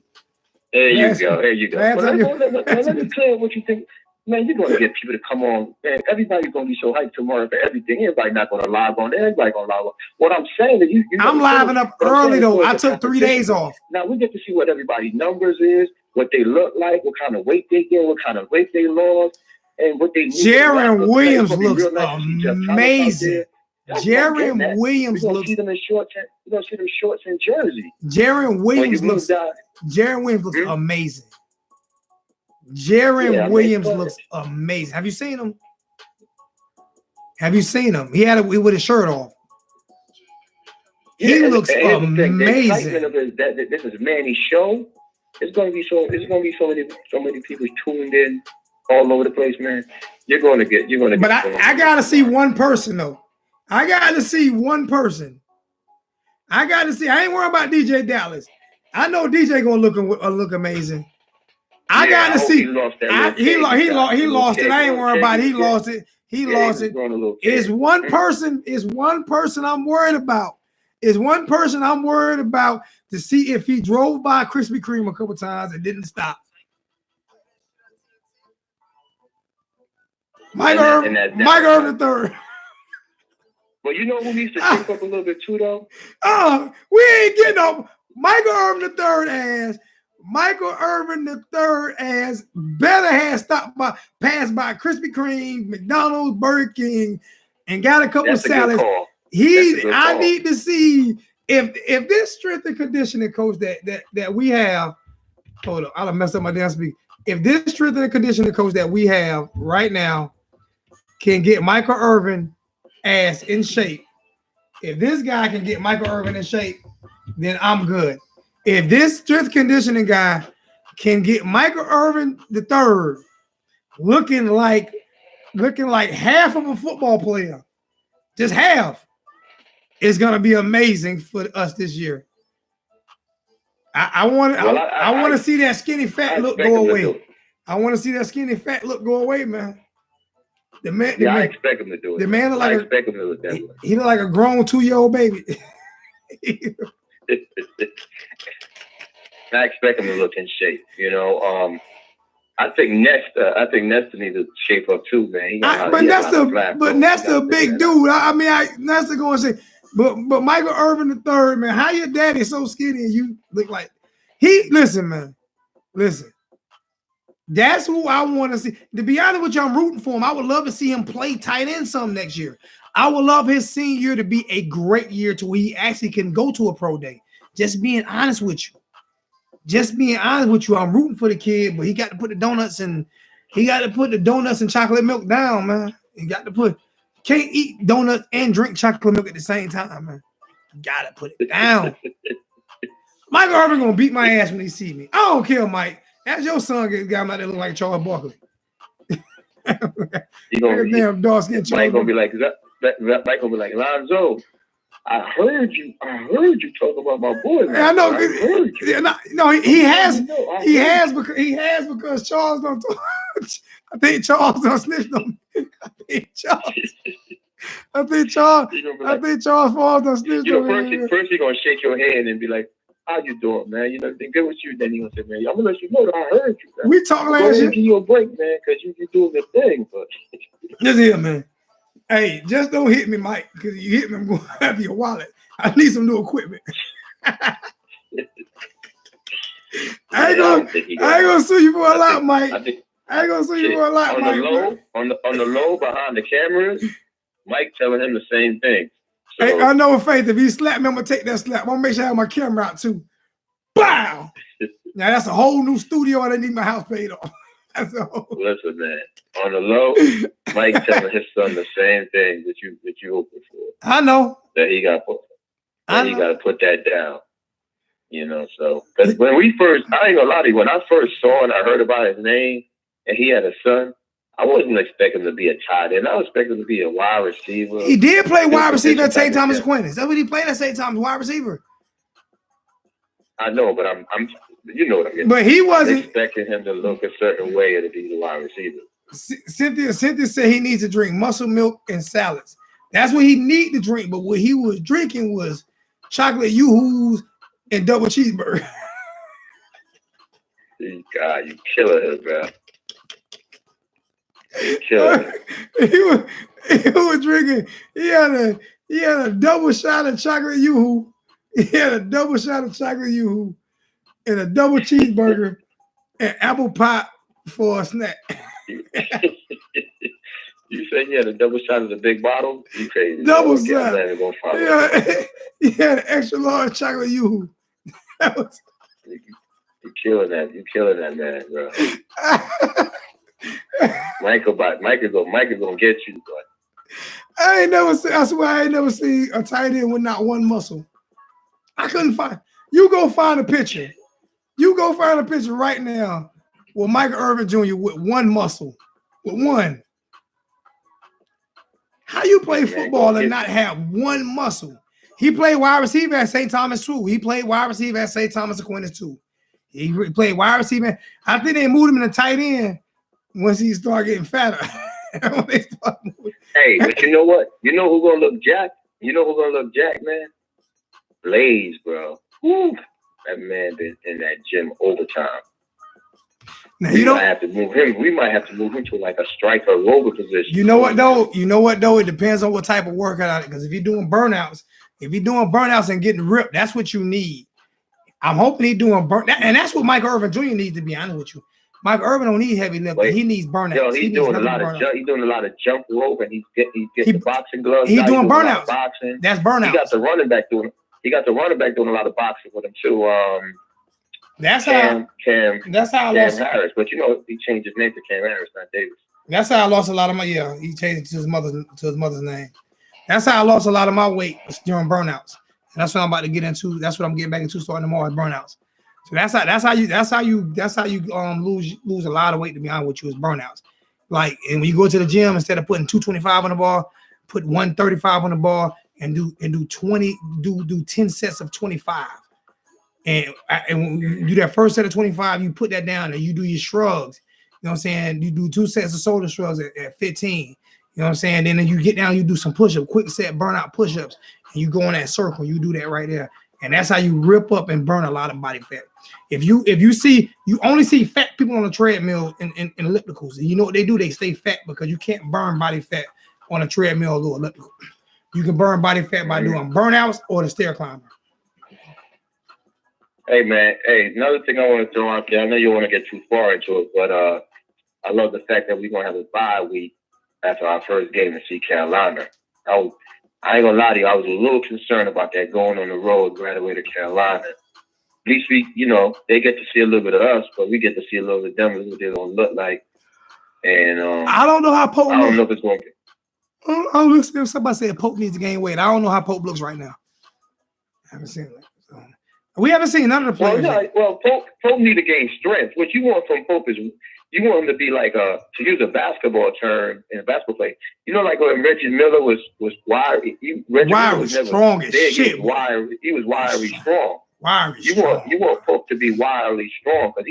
[SPEAKER 2] There you
[SPEAKER 1] Last,
[SPEAKER 2] go. There you go.
[SPEAKER 1] last
[SPEAKER 2] But
[SPEAKER 1] time
[SPEAKER 2] let me clear what you think. Man, you're gonna get people to come on. Man, everybody's gonna be so hyped tomorrow for everything. Everybody not gonna live on. Everybody gonna live on. What I'm saying is, you
[SPEAKER 1] I'm living up early though. I took 3 days off.
[SPEAKER 2] Now we get to see what everybody's numbers is, what they look like, what kind of weight they gain, what kind of weight they lost, and what they need.
[SPEAKER 1] Jaron Williams looks amazing. Jaron Williams looks.
[SPEAKER 2] See them in shorts. We're gonna see them shorts and jersey.
[SPEAKER 1] Jaron Williams looks. Jaron Williams looks amazing. Jaron Williams looks amazing. Have you seen him? Have you seen him? He had with his shirt off. He looks amazing.
[SPEAKER 2] The excitement of this is Manny's show. It's gonna be so many people tuned in all over the place, man. You're gonna get.
[SPEAKER 1] But I gotta see one person though. I gotta see one person. I ain't worried about DJ Dallas. I know DJ gonna look amazing. I gotta see. He lost it. I ain't worried about it. He lost it. It's one person. It's one person I'm worried about. It's one person I'm worried about to see if he drove by Krispy Kreme a couple times and didn't stop. Mike Irvin III.
[SPEAKER 2] Well, you know who needs to shape up a little bit too, though?
[SPEAKER 1] We ain't getting no Michael Irvin III ass. Michael Irvin III ass better have passed by Krispy Kreme, McDonald's, Burger King, and got a couple of salads. I need to see if this strength and conditioning coach that we have. Hold on, I'll mess up my damn speak. If this strength and conditioning coach that we have right now can get Michael Irvin ass in shape, if this guy can get Michael Irvin in shape, then I'm good. If this strength conditioning guy can get Michael Irvin III looking like half of a football player, just half, it's gonna be amazing for us this year. I want to see that skinny fat look go away. I want to see that skinny fat look go away, man.
[SPEAKER 2] I expect him to do it.
[SPEAKER 1] The man look like
[SPEAKER 2] expect him to look that way.
[SPEAKER 1] He look like a grown 2-year-old baby.
[SPEAKER 2] I expect him to look in shape. You know, I think Nesta needs to shape up too, man. But Nesta
[SPEAKER 1] a big dude. Nesta going to say, but Michael Irvin III, man, how your daddy so skinny and you look like listen, man. Listen. That's who I want to see. To be honest with you, I'm rooting for him. I would love to see him play tight end some next year. I would love his senior year to be a great year to where he actually can go to a pro day. Just being honest with you. I'm rooting for the kid, but he got to put the donuts and chocolate milk down, man. Can't eat donuts and drink chocolate milk at the same time, man. You gotta put it down. Michael Irvin gonna beat my ass when he see me. I don't care, Mike. That's your son got him out there look like Charles Barkley.
[SPEAKER 2] Damn dog skin Charles. Mike gonna be like, Lonzo, I heard you talk about my boy.
[SPEAKER 1] Man. I know. He has because Charles don't talk. I think Charles don't snitch on me. I think Charles Falls don't snitch on me.
[SPEAKER 2] First he gonna shake your hand and be like, how you doing, man? You know, everything good with you. Then he gonna say, man, I'm gonna let you know that I heard you, man.
[SPEAKER 1] We talking last year.
[SPEAKER 2] Give you a break, man, because you're doing the thing. But
[SPEAKER 1] listen here, man. Hey, just don't hit me, Mike, because you hit me, I'm going to have your wallet. I need some new equipment. I ain't gonna sue you for a lot, Mike. I ain't gonna sue you for a lot, Mike.
[SPEAKER 2] On the low, behind the cameras, Mike telling him the same thing. So,
[SPEAKER 1] hey, I know Faith, if he slap me, I'm gonna take that slap. I'm gonna make sure I have my camera out too. Bow! Now that's a whole new studio and I need my house paid off.
[SPEAKER 2] Listen, man. On the low, Mike telling his son the same thing that you hoping for.
[SPEAKER 1] I know.
[SPEAKER 2] That he got to put that down. You know, so because when we first, I ain't gonna lie to you, when I first saw and I heard about his name and he had a son, I wasn't expecting him to be a tight end. I was expecting him to be a wide receiver.
[SPEAKER 1] He did play wide receiver at St. Thomas Aquinas. That's what he played at St. Thomas, wide receiver.
[SPEAKER 2] I know, but I'm you know what I mean.
[SPEAKER 1] But he wasn't
[SPEAKER 2] expecting him to look a certain way to be the wide receiver.
[SPEAKER 1] Cynthia said he needs to drink muscle milk and salads. That's what he need to drink. But what he was drinking was chocolate yoo-hoos and double cheeseburger.
[SPEAKER 2] God, you killing her, bro. You killing her.
[SPEAKER 1] he was drinking. He had a double shot of chocolate yoo-hoo. He had a double shot of chocolate yoo-hoo and a double cheeseburger and apple pie for a snack.
[SPEAKER 2] You said you had a double shot of the big bottle? You crazy.
[SPEAKER 1] Double shot.
[SPEAKER 2] Yeah.
[SPEAKER 1] He had an extra large chocolate yoo-hoo.
[SPEAKER 2] You killing that. You killing that, man, bro. Michael gonna get you, bro.
[SPEAKER 1] I swear I ain't never seen a tight end with not one muscle. I couldn't find. You go find a picture. You go find a picture right now with Michael Irvin Jr. with one muscle. With one. How you play football and not have one muscle? He played wide receiver at St. Thomas too. He played wide receiver at St. Thomas Aquinas too. He played wide receiver. I think they moved him in the tight end once he started getting fatter.
[SPEAKER 2] Hey, but you know what? You know who's gonna look jacked? You know who's gonna look jacked, man? Blaze, bro. Woo. That man been in that gym overtime.
[SPEAKER 1] Now,
[SPEAKER 2] we might have to move him. We might have to move him to like a striker rover position.
[SPEAKER 1] You know what though? It depends on what type of workout. Because if you're doing burnouts and getting ripped, that's what you need. I'm hoping he's doing and that's what Michael Irvin Jr. needs, to be honest with you. Michael Irvin don't need heavy lifting. He needs burnouts.
[SPEAKER 2] Yo, he's doing a lot of jump rope, and he's getting the boxing gloves.
[SPEAKER 1] He's doing burnouts. Boxing. That's burnouts.
[SPEAKER 2] He got the running back doing a lot of boxing with him too. Cam Harris, but you know he changed his name to Cam Harris, not Davis.
[SPEAKER 1] That's how I lost a lot of my he changed it to his mother's name. That's how I lost a lot of my weight during burnouts. And that's what I'm about to get into. That's what I'm getting back into starting tomorrow, burnouts. So that's how you lose a lot of weight, to be honest with you, is burnouts. Like, and when you go to the gym, instead of putting 225 on the bar, put 135 on the bar and do 10 sets of 25. And when you do that first set of 25, you put that down and you do your shrugs. You know what I'm saying? You do 2 sets of shoulder shrugs at 15. You know what I'm saying? Then you get down, you do some push-up, quick set burnout push-ups, and you go in that circle. You do that right there. And that's how you rip up and burn a lot of body fat. If you only see fat people on the treadmill in ellipticals. And you know what they do? They stay fat because you can't burn body fat on a treadmill or elliptical. You can burn body fat by doing burnouts or the stair climber.
[SPEAKER 2] Hey man, another thing I want to throw out there. I know you don't want to get too far into it, but I love the fact that we're gonna have a bye week after our first game to see Carolina. I ain't gonna lie to you, I was a little concerned about that going on the road right away to Carolina. At least they get to see a little bit of us, but we get to see a little bit of them, what they're gonna look like. And
[SPEAKER 1] I don't know how Pope.
[SPEAKER 2] I don't know if it's gonna be.
[SPEAKER 1] I don't know if somebody said Pope needs to gain weight. I don't know how Pope looks right now. I haven't seen that. So. We haven't seen none of the players.
[SPEAKER 2] Pope need to gain strength. What you want from Pope is you want him to be like to use a basketball term in a basketball play. You know, like when Reggie Miller was wiry.
[SPEAKER 1] Wiry was strong as shit.
[SPEAKER 2] He was wiry strong.
[SPEAKER 1] You
[SPEAKER 2] want Pope to be wirily strong because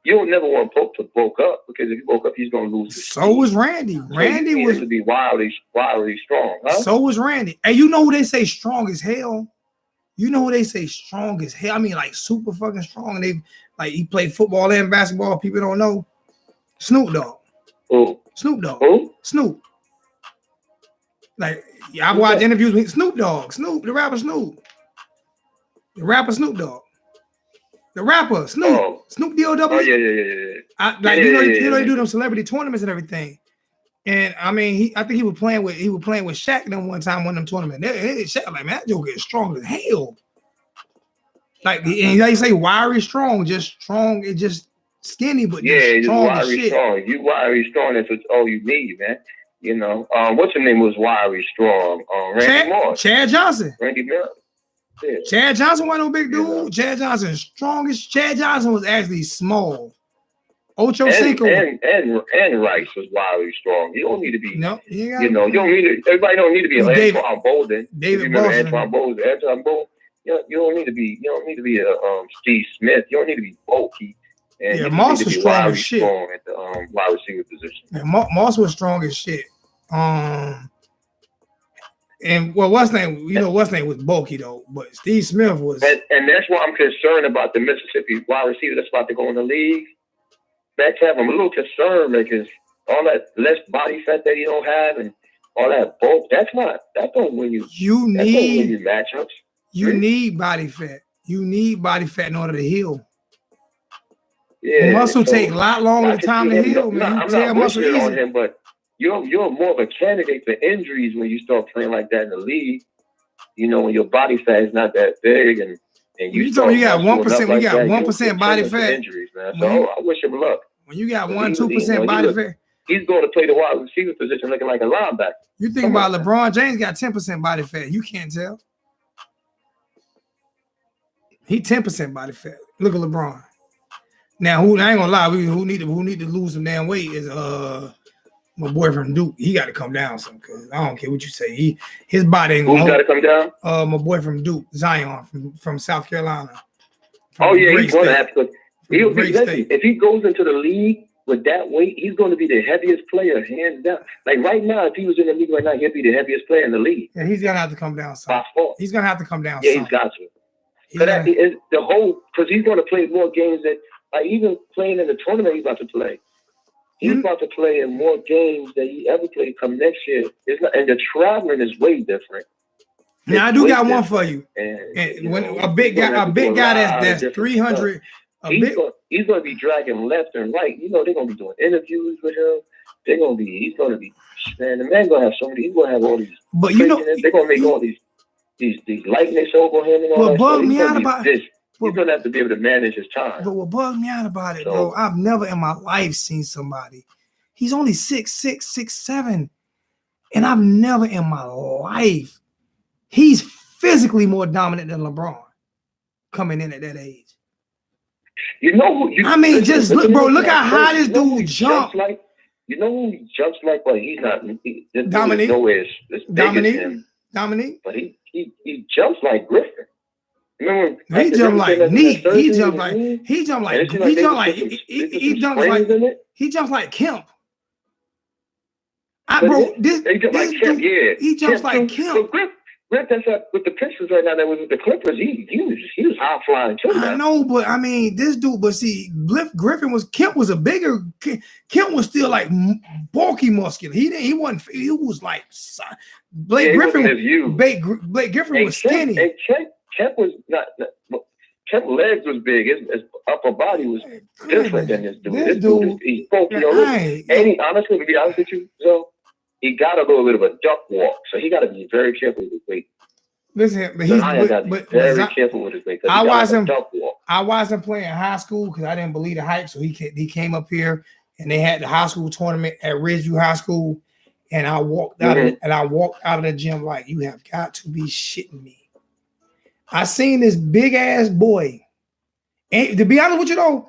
[SPEAKER 2] you don't never want Pope to bulk up, because if he bulk up, he's gonna lose.
[SPEAKER 1] So was Randy. Randy was
[SPEAKER 2] to be wirily strong. Huh?
[SPEAKER 1] So was Randy. And you know who they say strong as hell? You know who they say strong as hell? I mean, like super fucking strong. And he played football and basketball. People don't know. Snoop Dogg.
[SPEAKER 2] Who?
[SPEAKER 1] Snoop Dogg.
[SPEAKER 2] Who?
[SPEAKER 1] Snoop. Like, I've watched interviews with Snoop Dogg. Snoop, the rapper Snoop. The rapper Snoop Dogg. The rapper Snoop.
[SPEAKER 2] Oh.
[SPEAKER 1] Snoop D-O-W.
[SPEAKER 2] Oh, yeah.
[SPEAKER 1] They do them celebrity tournaments and everything. And I mean, I think he was playing with Shaq them one time, one of them tournaments. Shaq like, man, that joker is strong as hell. Like, and they say wiry strong, just strong, it's just skinny, but just strong as shit.
[SPEAKER 2] Strong. You wiry strong, that's all you need, man. You know, what's her name was wiry strong? Randy Moss.
[SPEAKER 1] Chad Johnson.
[SPEAKER 2] Randy Miller. Yeah.
[SPEAKER 1] Chad Johnson wasn't no big dude. Chad Johnson is strongest. Chad Johnson was actually small. Ocho Cinco
[SPEAKER 2] and Rice was wildly strong. You don't need to be.
[SPEAKER 1] No,
[SPEAKER 2] you don't need to. Everybody don't need to be like Antoine Bolden.
[SPEAKER 1] David Boston.
[SPEAKER 2] Antoine Bolden. You don't need to be. You don't need to be a Steve Smith. You don't need to be bulky. And
[SPEAKER 1] Moss was strong as shit.
[SPEAKER 2] Strong at the wide receiver position.
[SPEAKER 1] Yeah, Moss was strong as shit. And well, what's name? You know, what's name was bulky though, but Steve Smith was.
[SPEAKER 2] And that's why I'm concerned about the Mississippi wide receiver that's about to go in the league. That's having a little concern because all that less body fat that you don't have and all that bulk. That don't win you.
[SPEAKER 1] You need
[SPEAKER 2] matchups.
[SPEAKER 1] You need body fat. You need body fat in order to heal.
[SPEAKER 2] Yeah,
[SPEAKER 1] muscle take a lot longer time to heal, man.
[SPEAKER 2] I'm not muscle on him, but you're more of a candidate for injuries when you start playing like that in the league. You know, when your body fat is not that big and
[SPEAKER 1] you told me you got 1%. We got 1% body fat.
[SPEAKER 2] Injuries, man. So I wish him luck.
[SPEAKER 1] When you got 2% body fat,
[SPEAKER 2] he's going to play the wide receiver position looking like a linebacker.
[SPEAKER 1] You think about LeBron James got 10% body fat. You can't tell. He 10% body fat. Look at LeBron. Now, I ain't gonna lie, who need to lose some damn weight is my boy from Duke. He got to come down some because I don't care what you say. His body ain't gonna.
[SPEAKER 2] Who's got to come down?
[SPEAKER 1] My boy from Duke, Zion from South Carolina.
[SPEAKER 2] He's going to have to. If he goes into the league with that weight, he's going to be the heaviest player, hands down. Like right now, if he was in the league right now, he'd be the heaviest player in the league.
[SPEAKER 1] Yeah, he's gonna have to come down some. He's gonna have to come down.
[SPEAKER 2] Yeah, he's got to. Because he's going to play more games than even playing in the tournament he's about to play. He's about to play in more games than he ever played come next year. And the traveling is way different.
[SPEAKER 1] Now I do got one for you. And when a big guy that's 300,
[SPEAKER 2] he's going to be dragging left and right. You know they're going to be doing interviews with him. He's going to be man. The man's going to have so many. He's going to have all these.
[SPEAKER 1] But you know
[SPEAKER 2] they're going to make all these lightness over him and all that.
[SPEAKER 1] What bugged me out about
[SPEAKER 2] this. He's going to have to be able to manage his time.
[SPEAKER 1] But what bugged me out about it, bro, I've never in my life seen somebody. He's only 6'6", 6'7", and I've never in my life. He's physically more dominant than LeBron coming in at that age.
[SPEAKER 2] You know who?
[SPEAKER 1] Just look, bro. Look how high this dude jumps.
[SPEAKER 2] Like, you know who he jumps like? But he's not.
[SPEAKER 1] Dominique. Dominique.
[SPEAKER 2] But he jumps like Griffin. Remember,
[SPEAKER 1] he jumped like neat. He jumps like Kemp. He jumps like Kemp.
[SPEAKER 2] So Griff, that's with the Pistons right now. That was with the Clippers. He was high flying too.
[SPEAKER 1] I know, but this dude. But see, Kemp was a bigger. Kemp was still like bulky, muscular. He wasn't. He was like Blake Griffin. Blake Griffin was skinny.
[SPEAKER 2] Kemp was not. Kemp's legs was big. His upper body was different than this dude. This dude, he's bulky. Honestly, to be honest with you, so he got a little bit of a duck walk. So he got to be very careful with his weight.
[SPEAKER 1] Listen, but
[SPEAKER 2] very careful with his weight. I
[SPEAKER 1] watched him play in high school because I didn't believe the hype. So he came up here and they had the high school tournament at Ridgeview High School, and I walked out of the gym like, you have got to be shitting me. I seen this big ass boy, and to be honest with you though,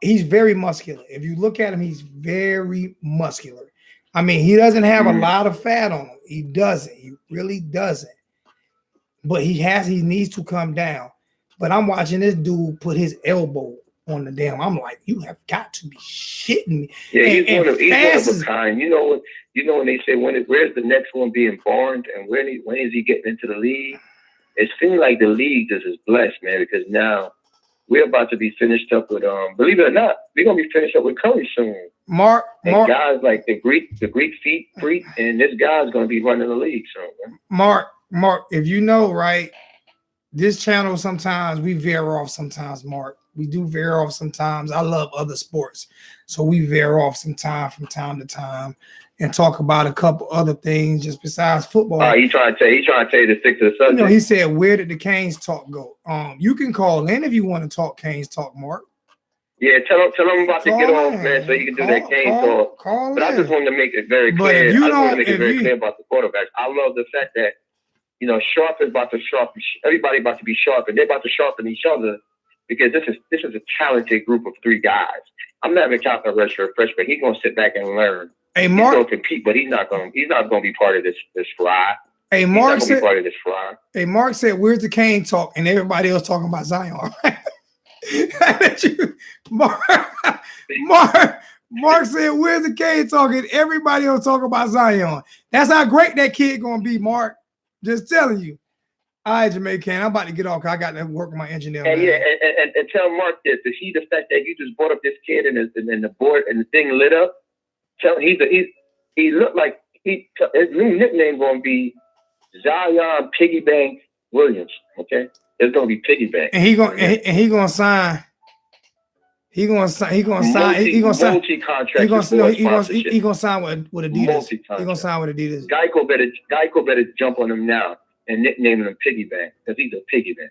[SPEAKER 1] he's very muscular. If you look at him, he's very muscular. He doesn't have a lot of fat on him. He doesn't. He really doesn't. But he needs to come down. But I'm watching this dude put his elbow on the damn. I'm like, you have got to be shitting me.
[SPEAKER 2] Yeah, he's one of a kind. You know when they say where's the next one being born and when is he getting into the league? It seems like the league just is blessed, man, because now we're about to be finished up with believe it or not, we're gonna be finished up with Curry soon.
[SPEAKER 1] Mark
[SPEAKER 2] guys like the Greek freak, and this guy's gonna be running the league soon. Man.
[SPEAKER 1] Mark, if you know, right, this channel sometimes we veer off sometimes, Mark. We do veer off sometimes. I love other sports, so we veer off from time to time and talk about a couple other things just besides football.
[SPEAKER 2] He trying to tell you to stick to the subject.
[SPEAKER 1] He said, where did the Canes talk go? You can call in if you want to talk Canes talk, Mark.
[SPEAKER 2] Yeah, tell them I'm about to get off, man, so you can do that Canes talk. But I just wanted to make it very clear. About the quarterbacks. I love the fact that, Sharp is about to sharpen. Everybody about to be sharp, and they're about to sharpen each other because this is a talented group of three guys. I'm not even counting a redshirt freshman. He's gonna sit back and learn.
[SPEAKER 1] Hey, Mark,
[SPEAKER 2] he's gonna compete, but he's not gonna be part of this fly.
[SPEAKER 1] Hey, Mark said,
[SPEAKER 2] part of this fly.
[SPEAKER 1] Hey, Mark said, "Where's the Cane talk?" And everybody else talking about Zion. Mark said, "Where's the Cane talk?" And everybody else talking about Zion. That's how great that kid gonna be, Mark. Just telling you. All right, Jamaican, I'm about to get off because I got to work with my engineer.
[SPEAKER 2] And
[SPEAKER 1] man.
[SPEAKER 2] and tell Mark this. To see the fact that you just brought up this kid and the board and the thing lit up. Tell him he looked like his new nickname gonna be Zion Piggy Bank Williams. Okay, it's gonna be Piggy Bank.
[SPEAKER 1] And he gonna sign. He gonna sign. He gonna sign. He gonna sign.
[SPEAKER 2] Multi-contract.
[SPEAKER 1] He gonna sign with Adidas. He gonna sign with Adidas.
[SPEAKER 2] Geico better jump on him now and nickname him Piggy Bank because he's a piggy bank.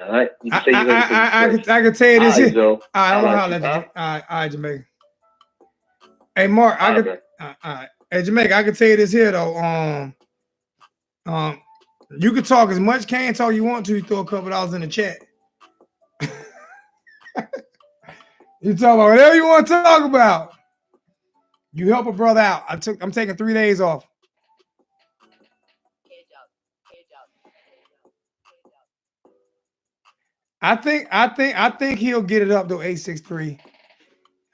[SPEAKER 2] All right.
[SPEAKER 1] I can tell you this here. All right, I'm gonna holler at you. All right, Jamaica. Hey, Mark. All right. Hey, Jamaica. I can tell you this here though. You can talk as much can talk you want to. You throw a couple dollars in the chat. You talk about whatever you want to talk about. You help a brother out. I'm taking 3 days off. I think he'll get it up to 863.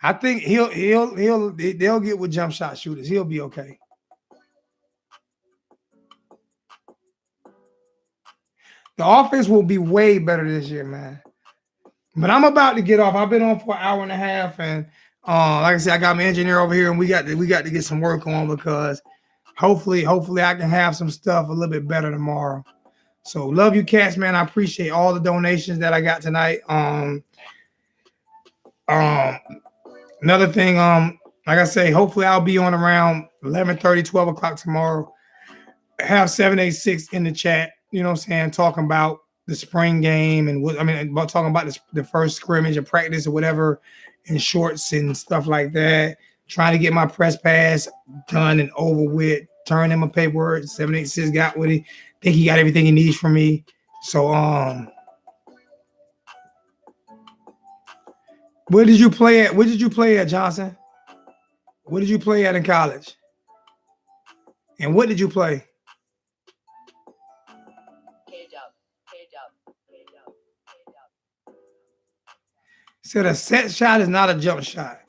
[SPEAKER 1] I think they'll get with jump shot shooters. He'll be okay. The offense will be way better this year, man. But I'm about to get off. I've been on for an hour and a half, and like I said, I got my engineer over here, and we got to get some work on because hopefully I can have some stuff a little bit better tomorrow. So love you, cats, man. I appreciate all the donations that I got tonight. Another thing, like I say, hopefully I'll be on around 11:30, 12 o'clock tomorrow. Have 786 in the chat. You know what I'm saying? Talking about the spring game and talking about the first scrimmage and practice or whatever in shorts and stuff like that. Trying to get my press pass done and over with. Turn in my paperwork. 786 got with it. Think he got everything he needs from me. So where did you play at? Where did you play at, Johnson? Where did you play at in college? And what did you play? Said a set shot is not a jump shot.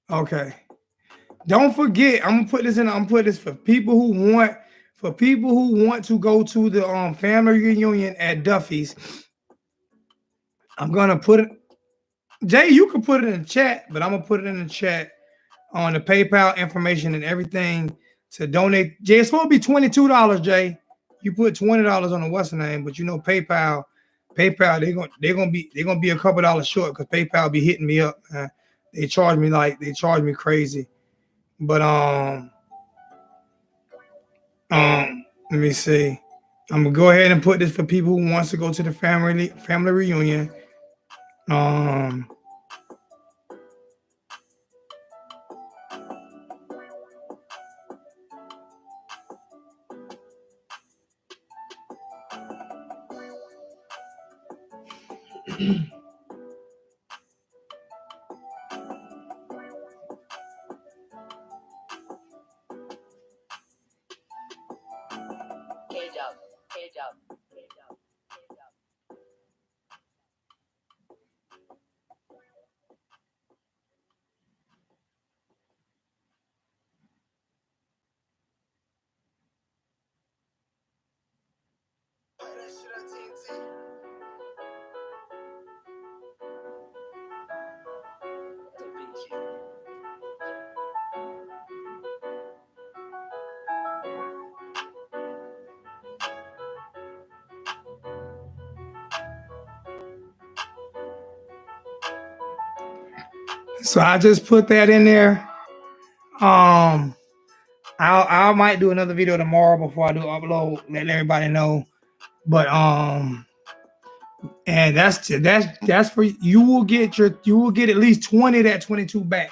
[SPEAKER 1] Okay. Don't forget, I'm gonna put this for people who want to go to the family reunion at Duffy's. I'm gonna put it. Jay, you can put it in the chat, but I'm gonna put it in the chat on the PayPal information and everything to donate. Jay, it's supposed to be $22, Jay. You put $20 on the what's the name, but you know PayPal, they're gonna be a couple dollars short because PayPal be hitting me up. They charge me crazy. But let me see. I'm gonna go ahead and put this for people who wants to go to the family reunion. So I just put that in there. I might do another video tomorrow before I do upload, letting everybody know. But and that's for you will get at least 20 of that 22 back.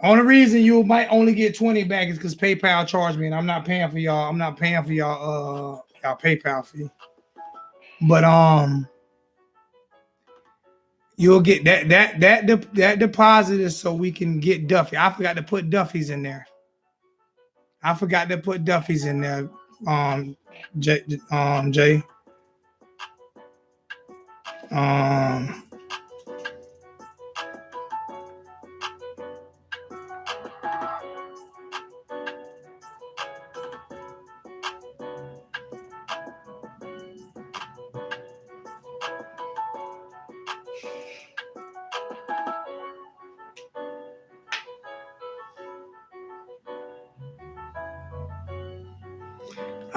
[SPEAKER 1] Only reason you might only get 20 back is because PayPal charged me, and I'm not paying for y'all. I'm not paying for y'all PayPal fee. But you'll get that deposit is so we can get Duffy. I forgot to put Duffy's in there. Jay.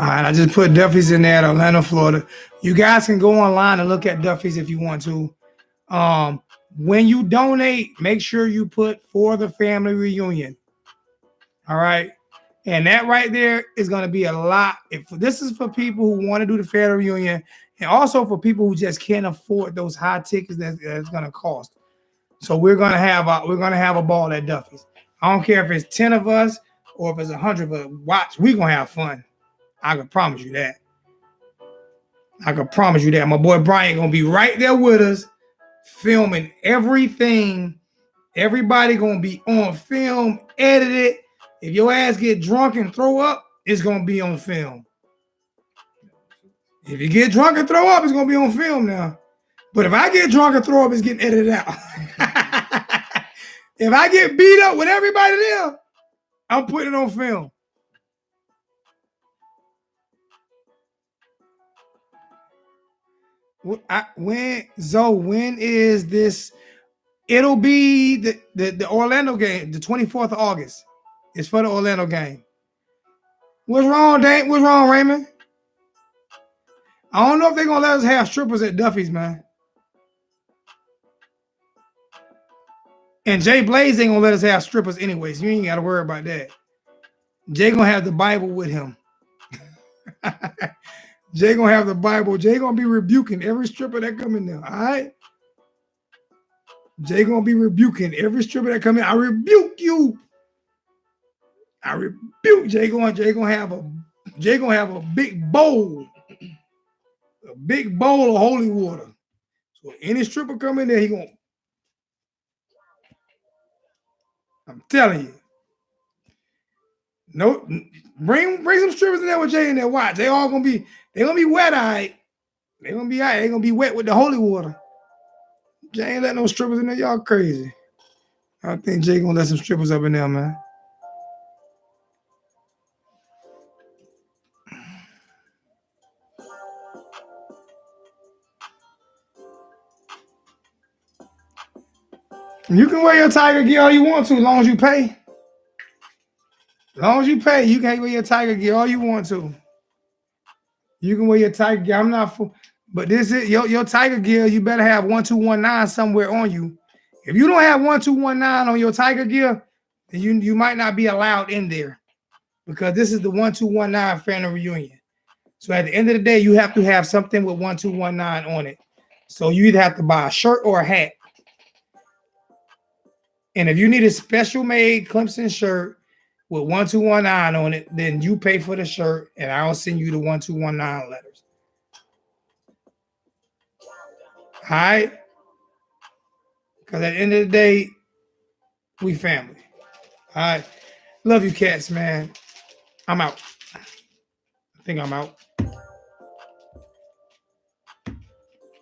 [SPEAKER 1] All right, I just put Duffy's in there at Orlando, Florida. You guys can go online and look at Duffy's if you want to. When you donate, make sure you put for the family reunion. All right. And that right there is going to be a lot. If this is for people who want to do the family reunion, and also for people who just can't afford those high tickets that's going to cost. So we're gonna have a ball at Duffy's. I don't care if it's 10 of us or if it's 100 of us. Watch, we're gonna have fun. I can promise you that. My boy Brian gonna be right there with us, filming everything. Everybody gonna be on film, edited. If your ass get drunk and throw up, it's gonna be on film. If you get drunk and throw up, it's gonna be on film now. But if I get drunk and throw up, it's getting edited out. If I get beat up with everybody there, I'm putting it on film. When is this? It'll be the Orlando game, the 24th of August. It's for the Orlando game. What's wrong, Dane? What's wrong, Raymond? I don't know if they're gonna let us have strippers at Duffy's, man. And Jay Blaze ain't gonna let us have strippers anyways. You ain't gotta worry about that. Jay gonna have the Bible with him. Jay gonna have the Bible. Jay gonna be rebuking every stripper that come in there. All right. Jay gonna be rebuking every stripper that come in. I rebuke you. I rebuke Jay. Gonna have a big bowl of holy water. So any stripper come in there, he gonna. I'm telling you. No, bring some strippers in there with Jay in there. Watch, they all gonna be wet, all right. They gonna be all right. They gonna be wet with the holy water. Jay ain't let no strippers in there. Y'all crazy. I think Jay gonna let some strippers up in there, man. You can wear your Tiger gear all you want to, as long as you pay. As long as you pay, you can wear your Tiger gear all you want to. You can wear your Tiger gear. I'm not for, but this is your Tiger gear. You better have 1219 somewhere on you. If you don't have 1219 on your Tiger gear, then you might not be allowed in there, because this is the 1219 family reunion. So at the end of the day, you have to have something with 1219 on it. So you either have to buy a shirt or a hat. And if you need a special made Clemson shirt with 1219 on it, then you pay for the shirt and I'll send you the 1219 letters. All right? Because at the end of the day, we family. All right. Love you, cats, man. I'm out. I think I'm out.